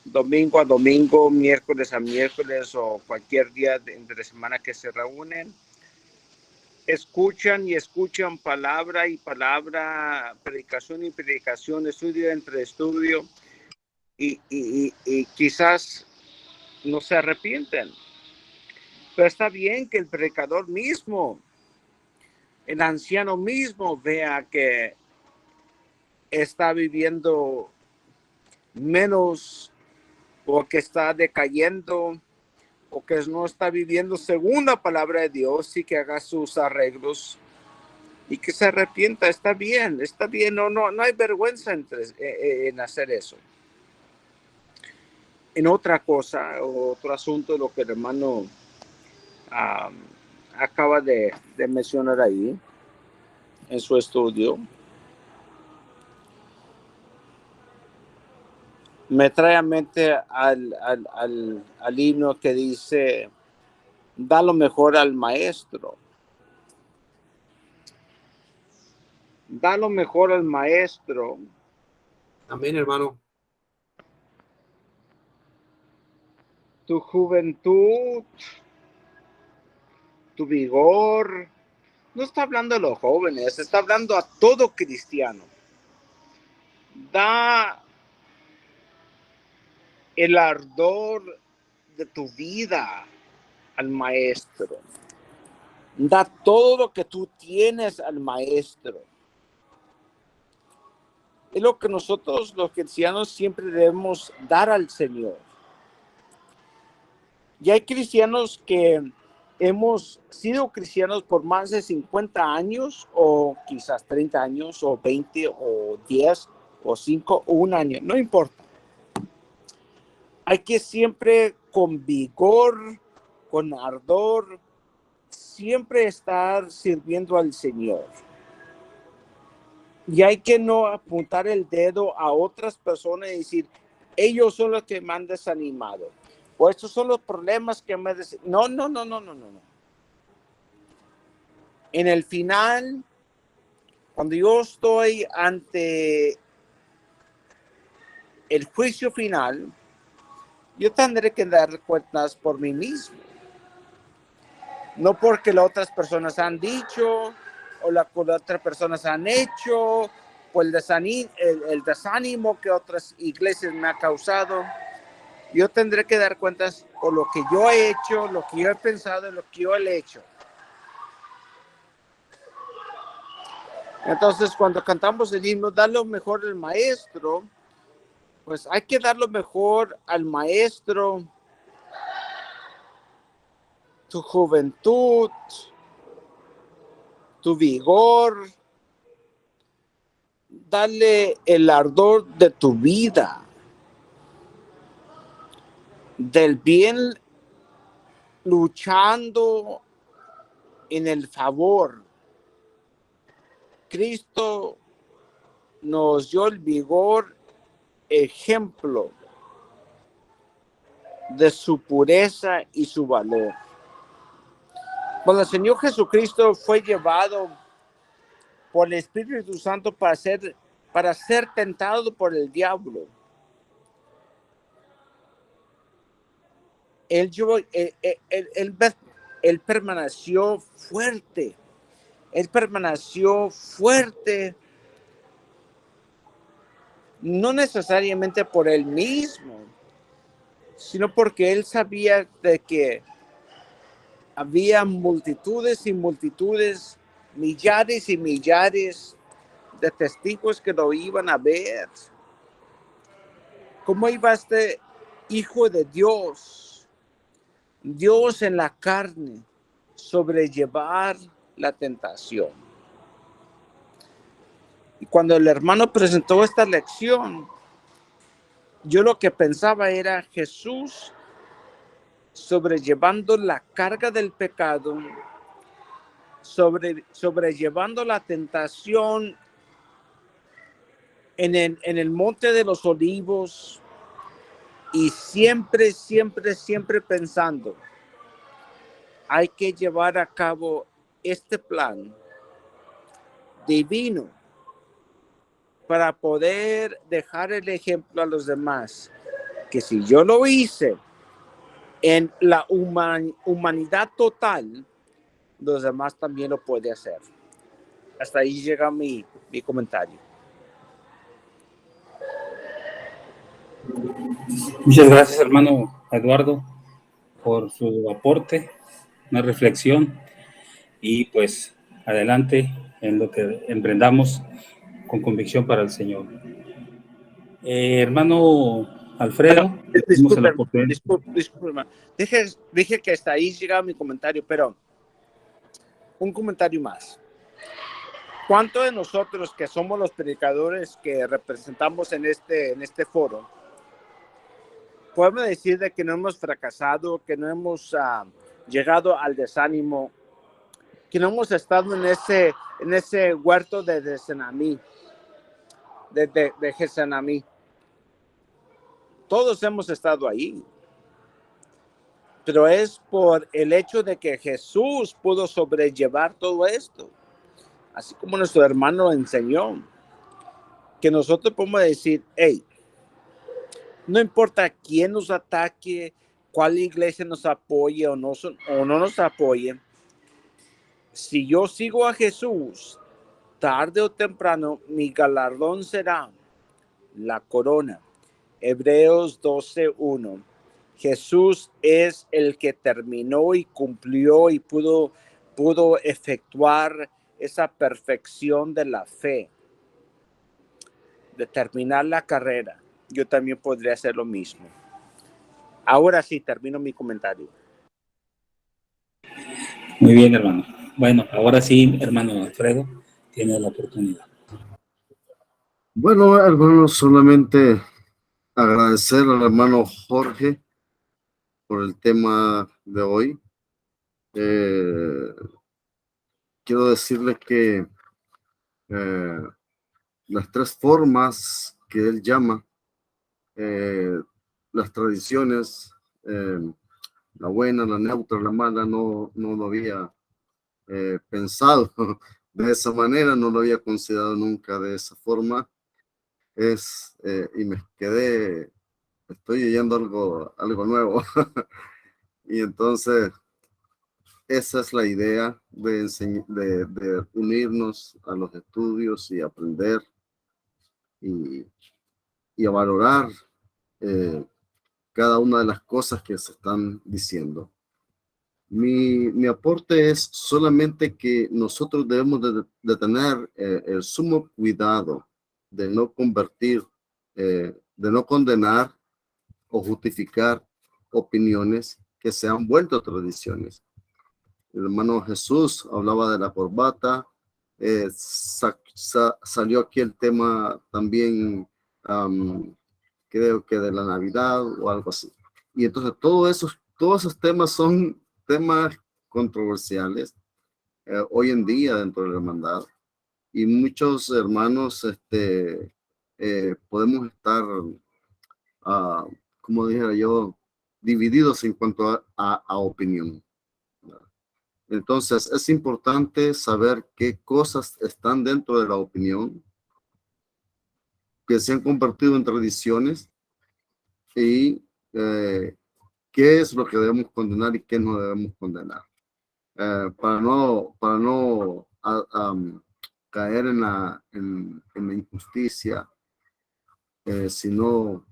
domingo a domingo, miércoles a miércoles o cualquier día de la semana que se reúnen, escuchan y escuchan palabra y palabra, predicación y predicación, estudio entre estudio y quizás no se arrepienten. Pero está bien que el predicador mismo, el anciano mismo vea que está viviendo menos o que está decayendo o que no está viviendo según la palabra de Dios y que haga sus arreglos y que se arrepienta. Está bien, no hay vergüenza en hacer eso. En otra cosa, otro asunto, lo que el hermano acaba de mencionar ahí en su estudio, me trae a mente al himno que dice, da lo mejor al maestro. Da lo mejor al maestro. Amén, hermano. Tu juventud, tu vigor. No está hablando de los jóvenes, está hablando a todo cristiano. Da el ardor de tu vida al maestro. Da todo lo que tú tienes al maestro. Es lo que nosotros los cristianos siempre debemos dar al Señor. Y hay cristianos que hemos sido cristianos por más de 50 años o quizás 30 años o 20 o 10 o 5 o 1 año, no importa. Hay que siempre con vigor, con ardor, siempre estar sirviendo al Señor. Y hay que no apuntar el dedo a otras personas y decir, ellos son los que me han desanimado. O estos son los problemas que me No. En el final, cuando yo estoy ante el juicio final, yo tendré que dar cuentas por mí mismo. No porque las otras personas han dicho o las otras personas han hecho o el desánimo que otras iglesias me ha causado. Yo tendré que dar cuentas por lo que yo he hecho, lo que yo he pensado y lo que yo he hecho. Entonces, cuando cantamos el himno, dar lo mejor al maestro, pues hay que dar lo mejor al maestro, tu juventud, tu vigor, dale el ardor de tu vida, del bien luchando en el favor. Cristo nos dio el vigor, ejemplo de su pureza y su valor. Cuando el Señor Jesucristo fue llevado por el Espíritu Santo para ser tentado por el diablo, él permaneció fuerte. Él permaneció fuerte, no necesariamente por él mismo, sino porque él sabía de que había multitudes y multitudes, millares y millares de testigos que lo iban a ver. ¿Cómo iba este Hijo de Dios, Dios en la carne, sobrellevar la tentación? Y cuando el hermano presentó esta lección, yo lo que pensaba era Jesús sobrellevando la carga del pecado, sobrellevando la tentación en el Monte de los Olivos, y siempre pensando, hay que llevar a cabo este plan divino para poder dejar el ejemplo a los demás, que si yo lo hice en la humanidad total, los demás también lo pueden hacer. Hasta ahí llega mi comentario. Muchas gracias, hermano Eduardo, por su aporte, una reflexión, y pues adelante en lo que emprendamos con convicción para el Señor. Hermano Alfredo, Disculpe, dije que hasta ahí llegaba mi comentario, pero un comentario más. ¿Cuántos de nosotros que somos los predicadores que representamos en este foro podemos decir de que no hemos fracasado, que no hemos llegado al desánimo, que no hemos estado en ese huerto de Getsemaní, de Getsemaní? Todos hemos estado ahí, pero es por el hecho de que Jesús pudo sobrellevar todo esto, así como nuestro hermano enseñó, que nosotros podemos decir, hey, no importa quién nos ataque, cuál iglesia nos apoye o no nos apoye, si yo sigo a Jesús, tarde o temprano mi galardón será la corona. Hebreos 12:1. Jesús es el que terminó y cumplió y pudo efectuar esa perfección de la fe, de terminar la carrera. Yo también podría hacer lo mismo. Ahora sí, termino mi comentario. Muy bien, hermano. Bueno, ahora sí, hermano Alfredo, tiene la oportunidad. Bueno, hermano, solamente agradecer al hermano Jorge por el tema de hoy. Quiero decirle que las tres formas que él llama, las tradiciones, la buena, la neutra, la mala, no lo había pensado de esa manera, no lo había considerado nunca de esa forma. Y me quedé, estoy oyendo algo nuevo. Y entonces, esa es la idea de unirnos a los estudios y aprender y a valorar cada una de las cosas que se están diciendo. Mi aporte es solamente que nosotros debemos de tener el sumo cuidado de no convertir, de no condenar o justificar opiniones que se han vuelto tradiciones. El hermano Jesús hablaba de la corbata, salió aquí el tema también, creo que de la Navidad o algo así. Y entonces todos esos temas son temas controversiales hoy en día dentro de la hermandad. Y muchos hermanos podemos estar, como dijera yo, divididos en cuanto a opinión. Entonces, es importante saber qué cosas están dentro de la opinión, que se han convertido en tradiciones, y qué es lo que debemos condenar y qué no debemos condenar. Para no caer en la injusticia, sino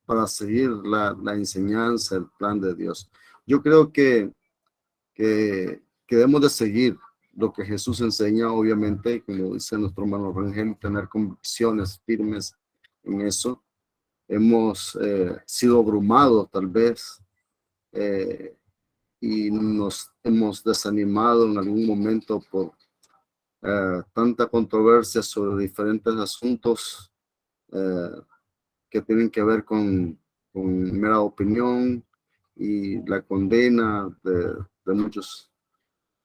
para seguir la enseñanza, el plan de Dios. Yo creo que debemos de seguir lo que Jesús enseña, obviamente, como dice nuestro hermano Rangel, tener convicciones firmes en eso. Hemos sido abrumados tal vez, y nos hemos desanimado en algún momento por tanta controversia sobre diferentes asuntos que tienen que ver con mera opinión y la condena de muchos.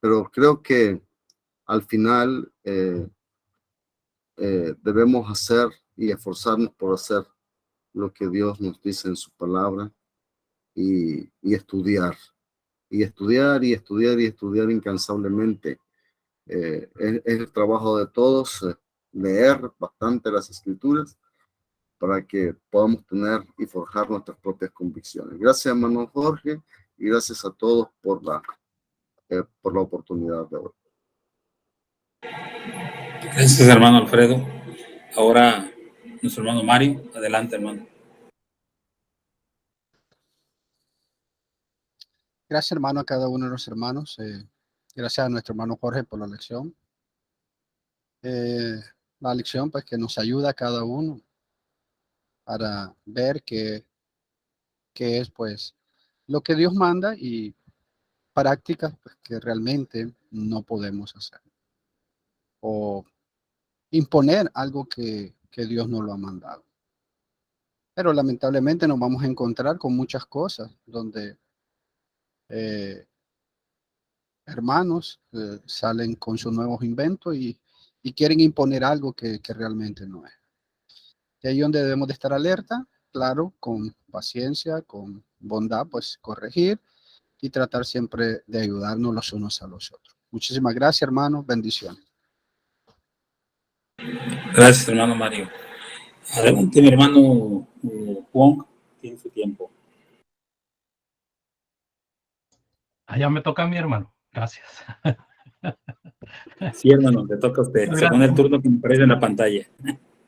Pero creo que al final debemos hacer y esforzarnos por hacer lo que Dios nos dice en su palabra, y estudiar, y estudiar, y estudiar, y estudiar incansablemente. Es el trabajo de todos, leer bastante las Escrituras para que podamos tener y forjar nuestras propias convicciones. Gracias, hermano Jorge, y gracias a todos por la oportunidad de hoy. Gracias, hermano Alfredo. Ahora, nuestro hermano Mario. Adelante, hermano. Gracias, hermano, a cada uno de los hermanos. Gracias a nuestro hermano Jorge por la lección. La lección, pues, que nos ayuda a cada uno para ver qué es, pues, lo que Dios manda, y prácticas, pues, que realmente no podemos hacer, o imponer algo que Dios no lo ha mandado. Pero lamentablemente nos vamos a encontrar con muchas cosas donde hermanos salen con sus nuevos inventos y quieren imponer algo que realmente no es. Y ahí donde debemos de estar alerta, claro, con paciencia, con bondad, pues corregir y tratar siempre de ayudarnos los unos a los otros. Muchísimas gracias, hermano. Bendiciones. Gracias, hermano Mario. Adelante, mi hermano Juan, tiene su tiempo. Ya me toca a mi hermano. Gracias. Sí, hermano, le toca a usted, según el turno que me aparece en la pantalla.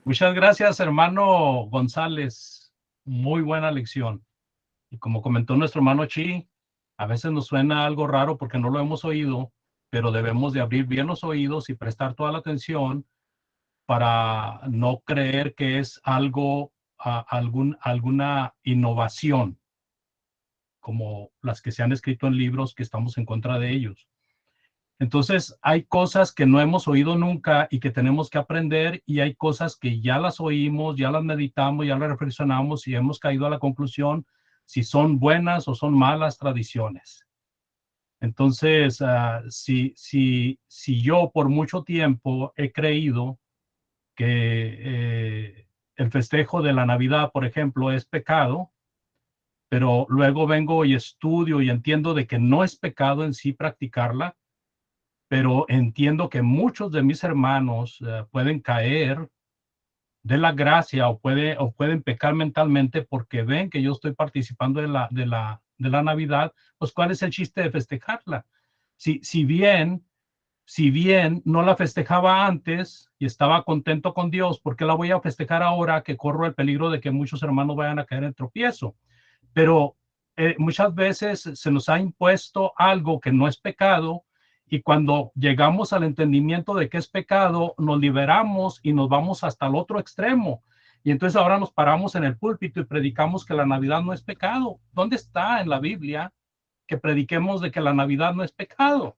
Muchas gracias, hermano González. Muy buena lección. Y como comentó nuestro hermano Chi, a veces nos suena algo raro porque no lo hemos oído, pero debemos de abrir bien los oídos y prestar toda la atención para no creer que es algo, alguna innovación, como las que se han escrito en libros que estamos en contra de ellos. Entonces, hay cosas que no hemos oído nunca y que tenemos que aprender, y hay cosas que ya las oímos, ya las meditamos, ya las reflexionamos y hemos caído a la conclusión si son buenas o son malas tradiciones. Entonces, si yo por mucho tiempo he creído que el festejo de la Navidad, por ejemplo, es pecado, pero luego vengo y estudio y entiendo de que no es pecado en sí practicarla, pero entiendo que muchos de mis hermanos pueden caer de la gracia o pueden pecar mentalmente porque ven que yo estoy participando de la Navidad. Pues, ¿cuál es el chiste de festejarla? Si bien no la festejaba antes y estaba contento con Dios, ¿por qué la voy a festejar ahora que corro el peligro de que muchos hermanos vayan a caer en tropiezo? Pero muchas veces se nos ha impuesto algo que no es pecado, y cuando llegamos al entendimiento de que es pecado, nos liberamos y nos vamos hasta el otro extremo. Y entonces ahora nos paramos en el púlpito y predicamos que la Navidad no es pecado. ¿Dónde está en la Biblia que prediquemos de que la Navidad no es pecado?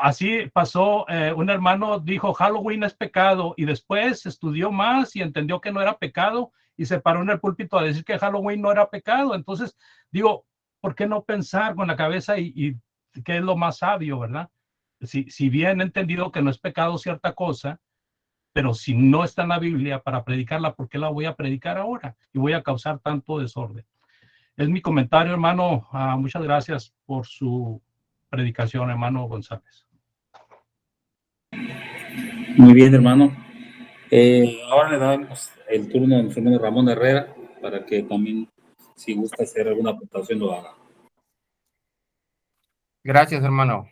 Así pasó, un hermano dijo Halloween es pecado, y después estudió más y entendió que no era pecado y se paró en el púlpito a decir que Halloween no era pecado. Entonces digo, ¿por qué no pensar con la cabeza y qué es lo más sabio, verdad? Si bien he entendido que no es pecado cierta cosa, pero si no está en la Biblia para predicarla, ¿por qué la voy a predicar ahora? Y voy a causar tanto desorden. Es mi comentario, hermano. Muchas gracias por su predicación, hermano González. Muy bien, hermano. Ahora le damos el turno a nuestro hermano Ramón Herrera para que también, si gusta hacer alguna aportación, lo haga. Gracias, hermano.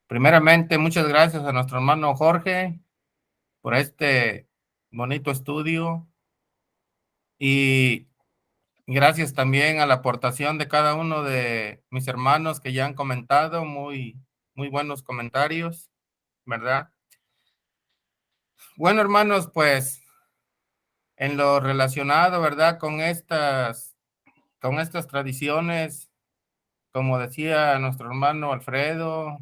Primeramente, muchas gracias a nuestro hermano Jorge por este bonito estudio y gracias también a la aportación de cada uno de mis hermanos que ya han comentado, muy buenos comentarios, ¿verdad? Bueno, hermanos, pues en lo relacionado, ¿verdad? Con estas tradiciones, como decía nuestro hermano Alfredo,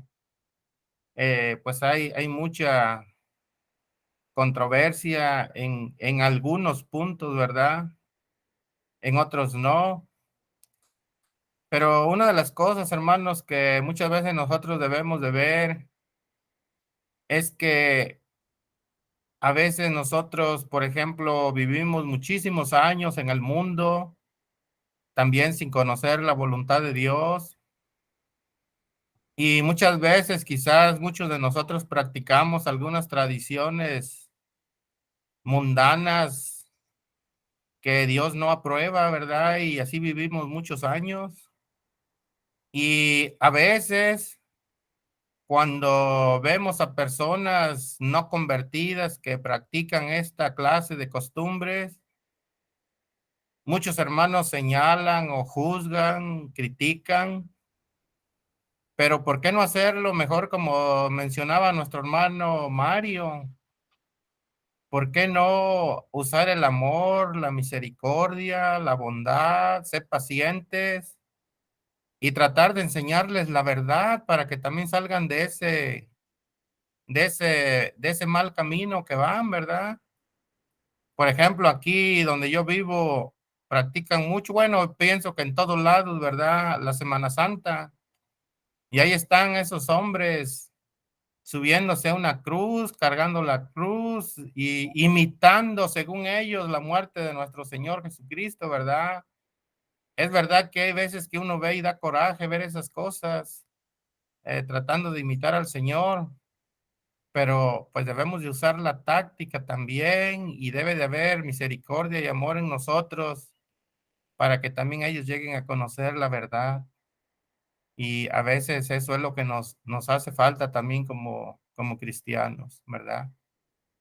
pues hay mucha controversia en algunos puntos, ¿verdad? En otros no. Pero una de las cosas, hermanos, que muchas veces nosotros debemos de ver es que a veces nosotros, por ejemplo, vivimos muchísimos años en el mundo, también sin conocer la voluntad de Dios. Y muchas veces quizás muchos de nosotros practicamos algunas tradiciones mundanas que Dios no aprueba, ¿verdad? Y así vivimos muchos años. Y a veces cuando vemos a personas no convertidas que practican esta clase de costumbres, muchos hermanos señalan o juzgan, critican, pero ¿por qué no hacerlo mejor como mencionaba nuestro hermano Mario? ¿Por qué no usar el amor, la misericordia, la bondad, ser pacientes y tratar de enseñarles la verdad para que también salgan de ese mal camino que van, ¿verdad? Por ejemplo, aquí donde yo vivo, practican mucho, bueno, pienso que en todos lados, ¿verdad? La Semana Santa. Y ahí están esos hombres subiéndose a una cruz, cargando la cruz y imitando, según ellos, la muerte de nuestro Señor Jesucristo, ¿verdad? Es verdad que hay veces que uno ve y da coraje ver esas cosas, tratando de imitar al Señor, pero pues debemos de usar la táctica también y debe de haber misericordia y amor en nosotros para que también ellos lleguen a conocer la verdad. Y a veces eso es lo que nos hace falta también como cristianos, ¿verdad?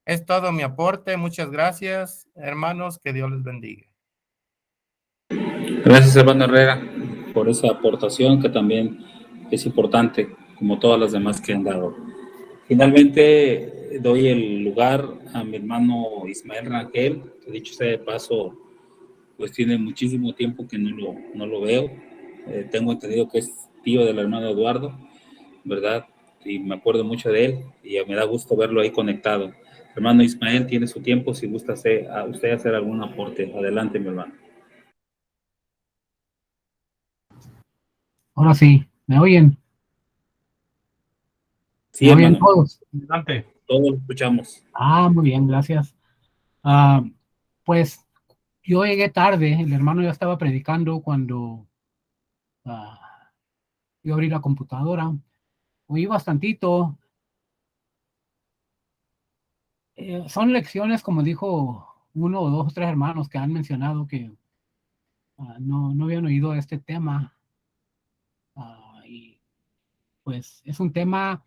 Es todo mi aporte. Muchas gracias, hermanos. Que Dios les bendiga. Gracias, hermano Herrera, por esa aportación que también es importante, como todas las demás que han dado. Finalmente, doy el lugar a mi hermano Ismael Rangel, que dicho sea de paso, pues tiene muchísimo tiempo que no lo veo. Tengo entendido que es tío del hermano Eduardo, ¿verdad? Y me acuerdo mucho de él y me da gusto verlo ahí conectado. Hermano Ismael, tiene su tiempo, si gusta usted hacer algún aporte. Adelante, mi hermano. Ahora sí, ¿me oyen? Sí, ¿Me oyen hermano. todos? Adelante. Todos lo escuchamos. Muy bien, gracias. Pues yo llegué tarde, el hermano ya estaba predicando cuando yo abrí la computadora. Oí bastantito. Son lecciones, como dijo uno o dos o tres hermanos que han mencionado que no habían oído este tema. Y pues es un tema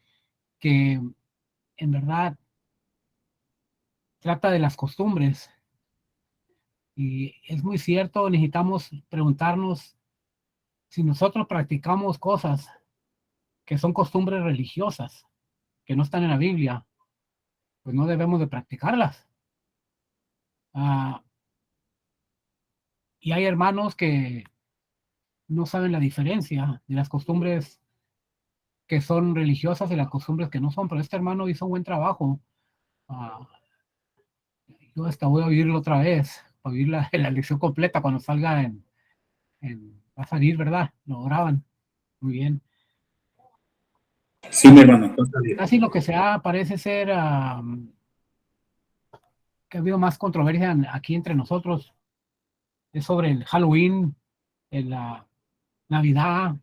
que en verdad trata de las costumbres. Y es muy cierto, necesitamos preguntarnos si nosotros practicamos cosas que son costumbres religiosas, que no están en la Biblia, pues no debemos de practicarlas. Y hay hermanos que no saben la diferencia de las costumbres que son religiosas y las costumbres que no son, pero este hermano hizo un buen trabajo. Yo hasta voy a oírlo otra vez, a oír la lección completa cuando salga va a salir, ¿verdad? Lo graban. Muy bien. Sí, mi hermano. Casi lo que parece ser que ha habido más controversia aquí entre nosotros es sobre el Halloween en la Navidad,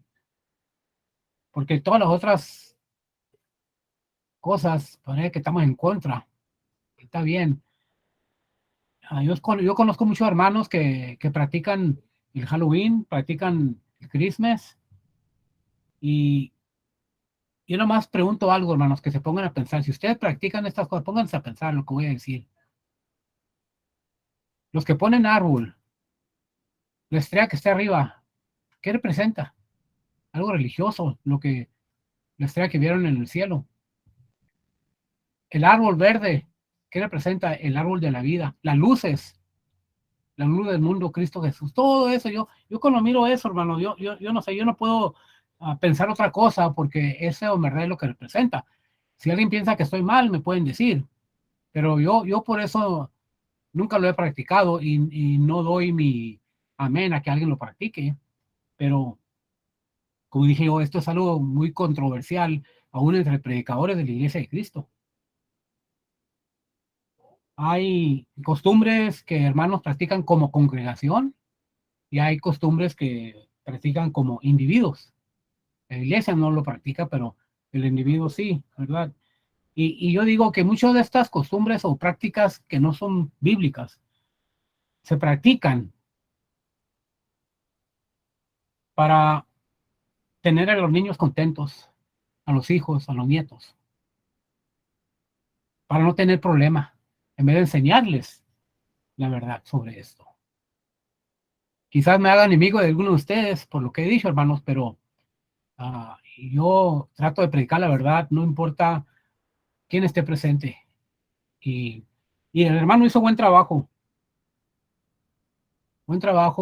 porque todas las otras cosas parece que estamos en contra. Está bien. Yo conozco muchos hermanos que practican el Halloween, practican el Christmas, y yo nomás pregunto algo, hermanos, que se pongan a pensar. Si ustedes practican estas cosas, pónganse a pensar lo que voy a decir. Los que ponen árbol, la estrella que está arriba, ¿qué representa? Algo religioso, la estrella que vieron en el cielo. El árbol verde, ¿qué representa? El árbol de la vida. Las luces, la luz del mundo, Cristo Jesús. Todo eso, yo cuando miro eso, hermano, yo no sé, yo no puedo pensar otra cosa, porque eso en verdad es lo que representa. Si alguien piensa que estoy mal, me pueden decir, pero yo por eso nunca lo he practicado, y no doy mi amén a que alguien lo practique. Pero, como dije yo, esto es algo muy controversial, aún entre predicadores de la Iglesia de Cristo. Hay costumbres que hermanos practican como congregación, y hay costumbres que practican como individuos. La iglesia no lo practica, pero el individuo sí, ¿verdad? Y yo digo que muchas de estas costumbres o prácticas que no son bíblicas se practican para tener a los niños contentos, a los hijos, a los nietos, para no tener problema, en vez de enseñarles la verdad sobre esto. Quizás me haga enemigo de alguno de ustedes por lo que he dicho, hermanos, pero yo trato de predicar la verdad, no importa quién esté presente. Y el hermano hizo buen trabajo,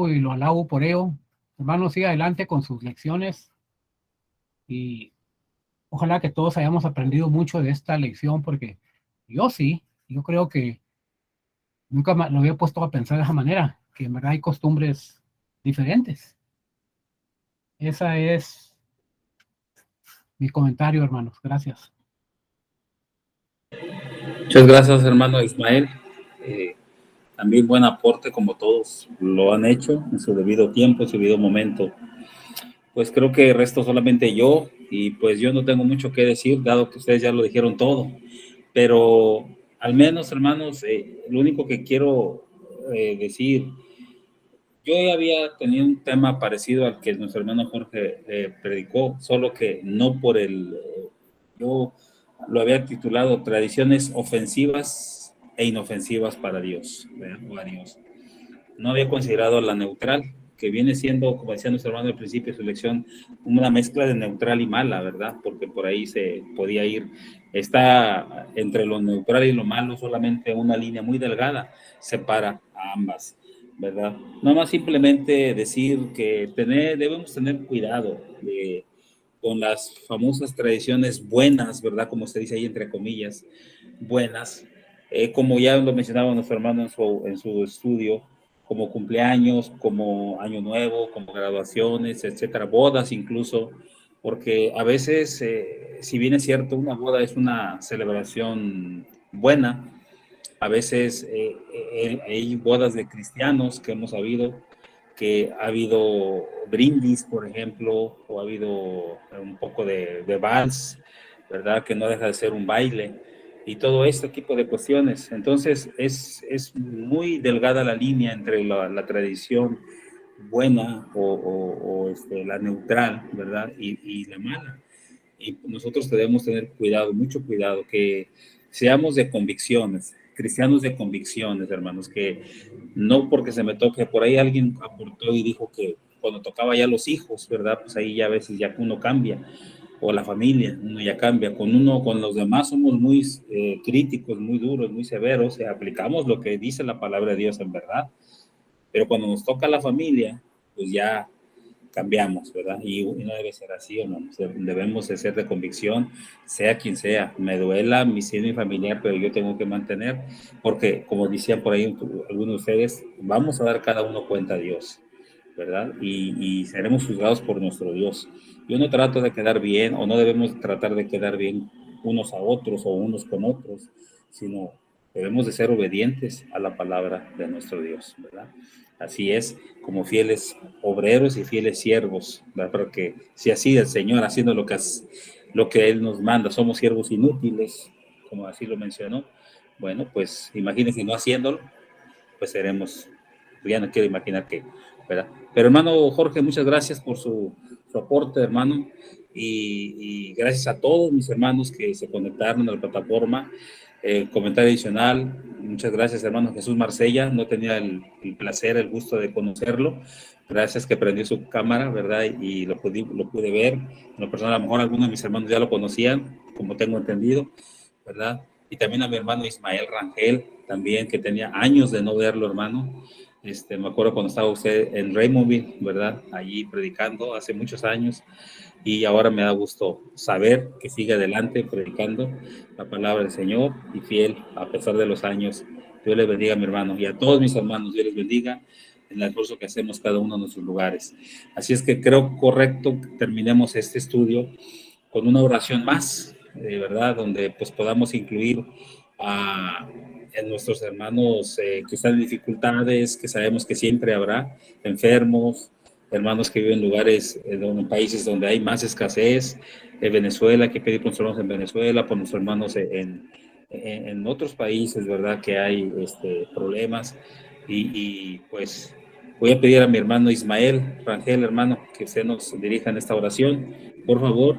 y lo alabo por ello. Hermano, siga adelante con sus lecciones, y ojalá que todos hayamos aprendido mucho de esta lección, porque yo creo que nunca lo había puesto a pensar de esa manera, que en verdad hay costumbres diferentes. Esa es mi comentario, hermanos. Gracias. Muchas gracias, hermano Ismael. También buen aporte, como todos lo han hecho en su debido tiempo, en su debido momento. Pues creo que resto solamente yo, y pues yo no tengo mucho que decir, dado que ustedes ya lo dijeron todo. Pero al menos, hermanos, lo único que quiero decir, yo ya había tenido un tema parecido al que nuestro hermano Jorge predicó, solo que no por yo lo había titulado Tradiciones ofensivas e inofensivas para Dios, o a Dios. No había considerado la neutral, que viene siendo, como decía nuestro hermano al principio de su lección, una mezcla de neutral y mala, ¿verdad? Porque por ahí se podía ir. Está entre lo neutral y lo malo solamente una línea muy delgada, separa a ambas, ¿verdad? No más simplemente decir que debemos tener cuidado con las famosas tradiciones buenas, ¿verdad? Como se dice ahí entre comillas, buenas, como ya lo mencionaba nuestro hermano en su estudio, como cumpleaños, como año nuevo, como graduaciones, etcétera, bodas incluso, porque a veces, si bien es cierto, una boda es una celebración buena, a veces hay bodas de cristianos que hemos sabido, que ha habido brindis, por ejemplo, o ha habido un poco de vals, ¿verdad? Que no deja de ser un baile, y todo este tipo de cuestiones. Entonces, es muy delgada la línea entre la tradición buena o la neutral, ¿verdad? Y la mala. Y nosotros debemos tener cuidado, mucho cuidado, que seamos de convicciones, cristianos de convicciones, hermanos, que no porque se me toque, por ahí alguien aportó y dijo que cuando tocaba ya los hijos, ¿verdad? Pues ahí ya a veces ya uno cambia, o la familia, uno ya cambia. Con los demás somos muy críticos, muy duros, muy severos, aplicamos lo que dice la palabra de Dios en verdad, pero cuando nos toca la familia, pues ya cambiamos, ¿verdad? Y no debe ser así, ¿o no? Debemos de ser de convicción, sea quien sea. Me duela mi familiar, pero yo tengo que mantener, porque como decían por ahí algunos de ustedes, vamos a dar cada uno cuenta a Dios, ¿verdad? Y seremos juzgados por nuestro Dios. Yo no trato de quedar bien, o no debemos tratar de quedar bien unos a otros o unos con otros, sino Debemos de ser obedientes a la palabra de nuestro Dios, ¿verdad? Así es, como fieles obreros y fieles siervos, ¿verdad? Porque si así el Señor, haciendo lo que Él nos manda, somos siervos inútiles, como así lo mencionó, bueno, pues imagínense no haciéndolo, pues seremos, ya no quiero imaginar qué, ¿verdad? Pero hermano Jorge, muchas gracias por su aporte, hermano, y gracias a todos mis hermanos que se conectaron a la plataforma. Comentario adicional, muchas gracias hermano Jesús Marsella, no tenía el placer, el gusto de conocerlo, gracias que prendió su cámara, ¿verdad? Y lo pude ver, en lo personal a lo mejor algunos de mis hermanos ya lo conocían, como tengo entendido, ¿verdad? Y también a mi hermano Ismael Rangel, también que tenía años de no verlo, hermano. Me acuerdo cuando estaba usted en Raymondville, ¿verdad? Allí predicando hace muchos años, y ahora me da gusto saber que sigue adelante predicando la palabra del Señor y fiel a pesar de los años. Dios les bendiga, mi hermano, y a todos mis hermanos, Dios les bendiga en el esfuerzo que hacemos cada uno en nuestros lugares. Así es que creo correcto que terminemos este estudio con una oración más, ¿verdad? Donde pues podamos incluir en nuestros hermanos que están en dificultades, que sabemos que siempre habrá enfermos, hermanos que viven en lugares, en países donde hay más escasez, Venezuela, que pedir por nuestros hermanos en Venezuela, por nuestros hermanos en otros países, ¿verdad? Que hay problemas. Y pues voy a pedir a mi hermano Ismael Rangel, hermano, que usted nos dirija en esta oración, por favor.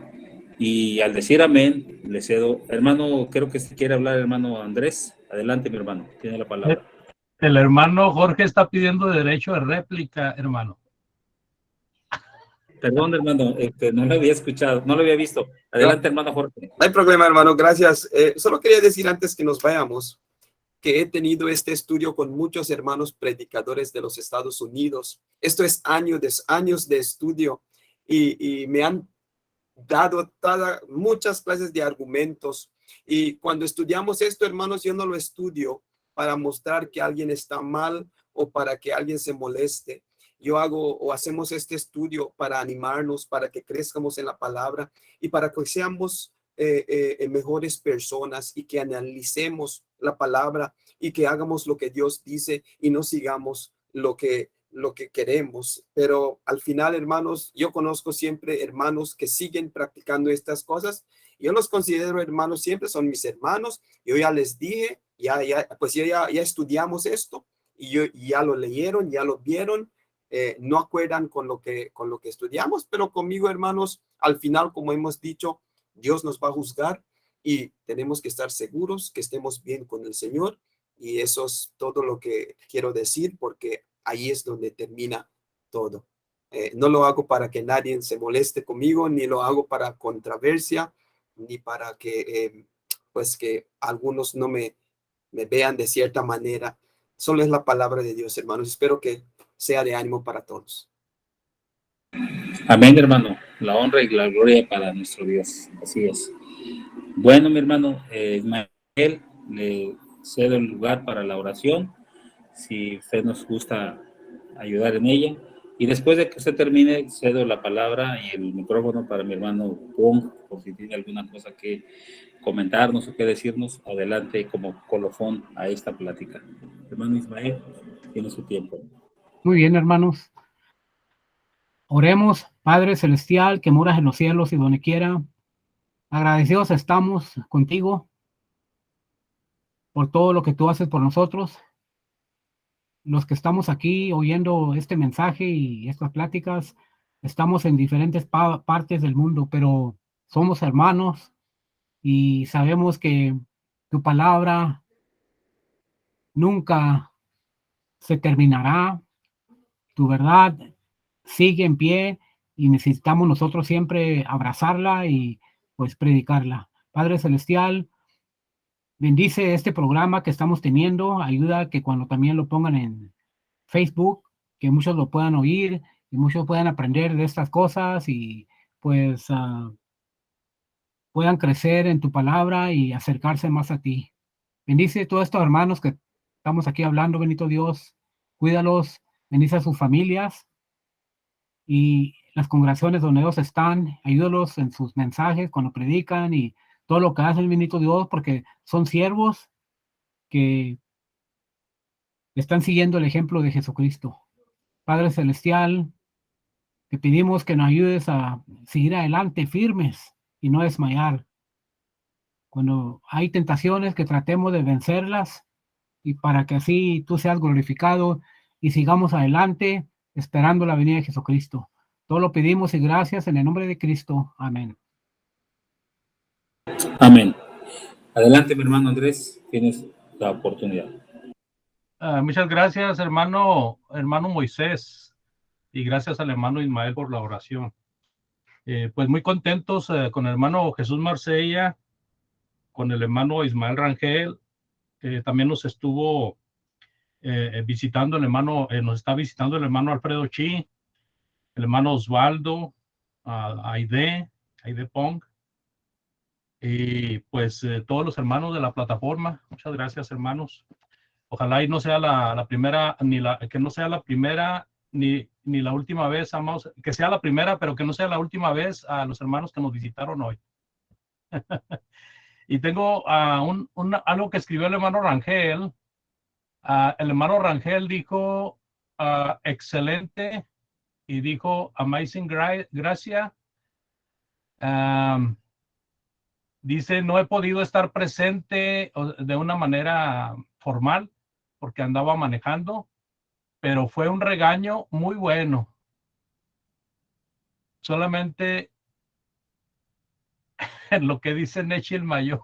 Y al decir amén, le cedo. Hermano, creo que si quiere hablar, hermano Andrés. Adelante, mi hermano, tiene la palabra. El hermano Jorge está pidiendo derecho de réplica, hermano. Perdón, hermano, no lo había escuchado, no lo había visto. Adelante, hermano Jorge. No hay problema, hermano, gracias. Solo quería decir antes que nos vayamos que he tenido este estudio con muchos hermanos predicadores de los Estados Unidos. Esto es años de estudio y me han dado muchas clases de argumentos. Y cuando estudiamos esto, hermanos, yo no lo estudio para mostrar que alguien está mal o para que alguien se moleste. Yo hacemos este estudio para animarnos, para que crezcamos en la palabra y para que seamos mejores personas y que analicemos la palabra y que hagamos lo que Dios dice y no sigamos lo que queremos. Pero al final, hermanos, yo conozco siempre hermanos que siguen practicando estas cosas. Yo los considero hermanos, siempre son mis hermanos. Yo ya les dije, ya estudiamos esto y ya lo leyeron, ya lo vieron. No acuerdan con lo que estudiamos, pero conmigo, hermanos, al final, como hemos dicho, Dios nos va a juzgar y tenemos que estar seguros que estemos bien con el Señor. Y eso es todo lo que quiero decir, porque ahí es donde termina todo. No lo hago para que nadie se moleste conmigo, ni lo hago para controversia, ni para que, pues que algunos no me vean de cierta manera. Solo es la palabra de Dios, hermanos. Espero que sea de ánimo para todos. Amén, hermano. La honra y la gloria para nuestro Dios. Así es. Bueno, mi hermano Ismael, le cedo el lugar para la oración, si usted nos gusta ayudar en ella. Y después de que usted termine, cedo la palabra y el micrófono para mi hermano Pong, por si tiene alguna cosa que comentarnos o que decirnos. Adelante como colofón a esta plática. Hermano Ismael, tiene su tiempo. Muy bien, hermanos. Oremos, Padre Celestial, que moras en los cielos y donde quiera. Agradecidos estamos contigo por todo lo que tú haces por nosotros. Los que estamos aquí oyendo este mensaje y estas pláticas, estamos en diferentes partes del mundo, pero somos hermanos y sabemos que tu palabra nunca se terminará. Tu verdad sigue en pie y necesitamos nosotros siempre abrazarla y pues predicarla. Padre Celestial, bendice este programa que estamos teniendo, ayuda a que cuando también lo pongan en Facebook, que muchos lo puedan oír y muchos puedan aprender de estas cosas y pues puedan crecer en tu palabra y acercarse más a ti. Bendice a todos estos hermanos que estamos aquí hablando, bendito Dios, cuídalos, bendice a sus familias y las congregaciones donde ellos están, ayúdalos en sus mensajes cuando predican y todo lo que hacen, bendito Dios, porque son siervos que están siguiendo el ejemplo de Jesucristo. Padre Celestial, te pedimos que nos ayudes a seguir adelante firmes y no desmayar. Cuando hay tentaciones, que tratemos de vencerlas y para que así tú seas glorificado y sigamos adelante esperando la venida de Jesucristo. Todo lo pedimos y gracias en el nombre de Cristo. Amén. Amén. Adelante, mi hermano Andrés, tienes la oportunidad. Muchas gracias, hermano Moisés, y gracias al hermano Ismael por la oración. Pues muy contentos con el hermano Jesús Marsella, con el hermano Ismael Rangel. También nos estuvo visitando el hermano, nos está visitando el hermano Alfredo Chi, el hermano Osvaldo, Aide Pong, y pues todos los hermanos de la plataforma. Muchas gracias, hermanos. Ojalá y no sea la primera, que no sea la primera ni la última vez, amados, que sea la primera, pero que no sea la última vez a los hermanos que nos visitaron hoy. Y tengo algo que escribió el hermano Rangel. El hermano Rangel dijo excelente, y dijo amazing gracia. Dice, no he podido estar presente de una manera formal porque andaba manejando, pero fue un regaño muy bueno. Solamente en lo que dice Nechi el mayor.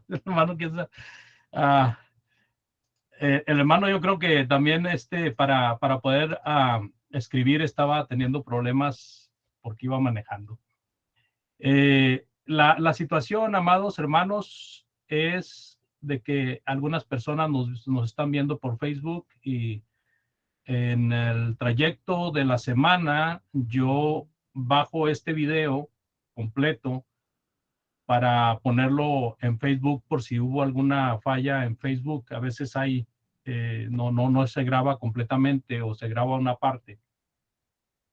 Hermano, el hermano, yo creo que también para poder escribir estaba teniendo problemas porque iba manejando. La situación, amados hermanos, es de que algunas personas nos están viendo por Facebook, y en el trayecto de la semana yo bajo este video completo para ponerlo en Facebook por si hubo alguna falla en Facebook. A veces hay, no se graba completamente o se graba una parte.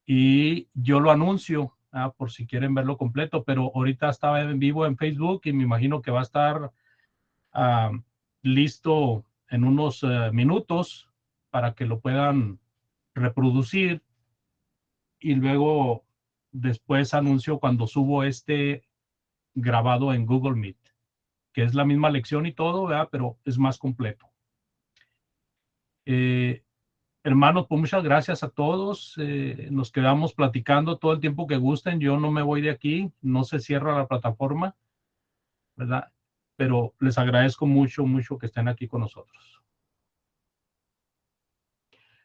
Y yo lo anuncio por si quieren verlo completo, pero ahorita estaba en vivo en Facebook y me imagino que va a estar listo en unos minutos para que lo puedan reproducir, y luego después anuncio cuando subo grabado en Google Meet, que es la misma lección y todo, ¿verdad? Pero es más completo. Hermanos, pues muchas gracias a todos. Nos quedamos platicando todo el tiempo que gusten. Yo no me voy de aquí, no se cierra la plataforma, ¿verdad? Pero les agradezco mucho, mucho que estén aquí con nosotros.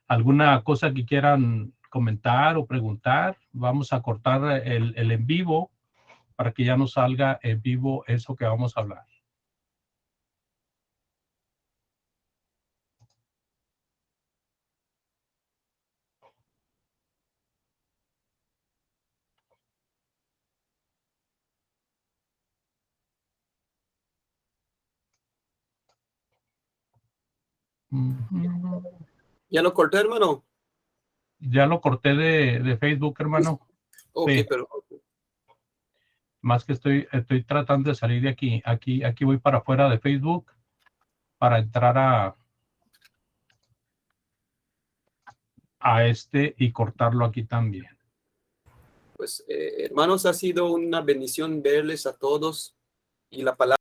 ¿Alguna cosa que quieran comentar o preguntar? Vamos a cortar el en vivo para que ya no salga en vivo eso que vamos a hablar. ¿Ya lo corté, hermano? Ya lo corté de Facebook, hermano. Ok, Sí. pero... Más que estoy tratando de salir de aquí. Aquí voy para afuera de Facebook para entrar a y cortarlo aquí también. Pues, hermanos, ha sido una bendición verles a todos, y la palabra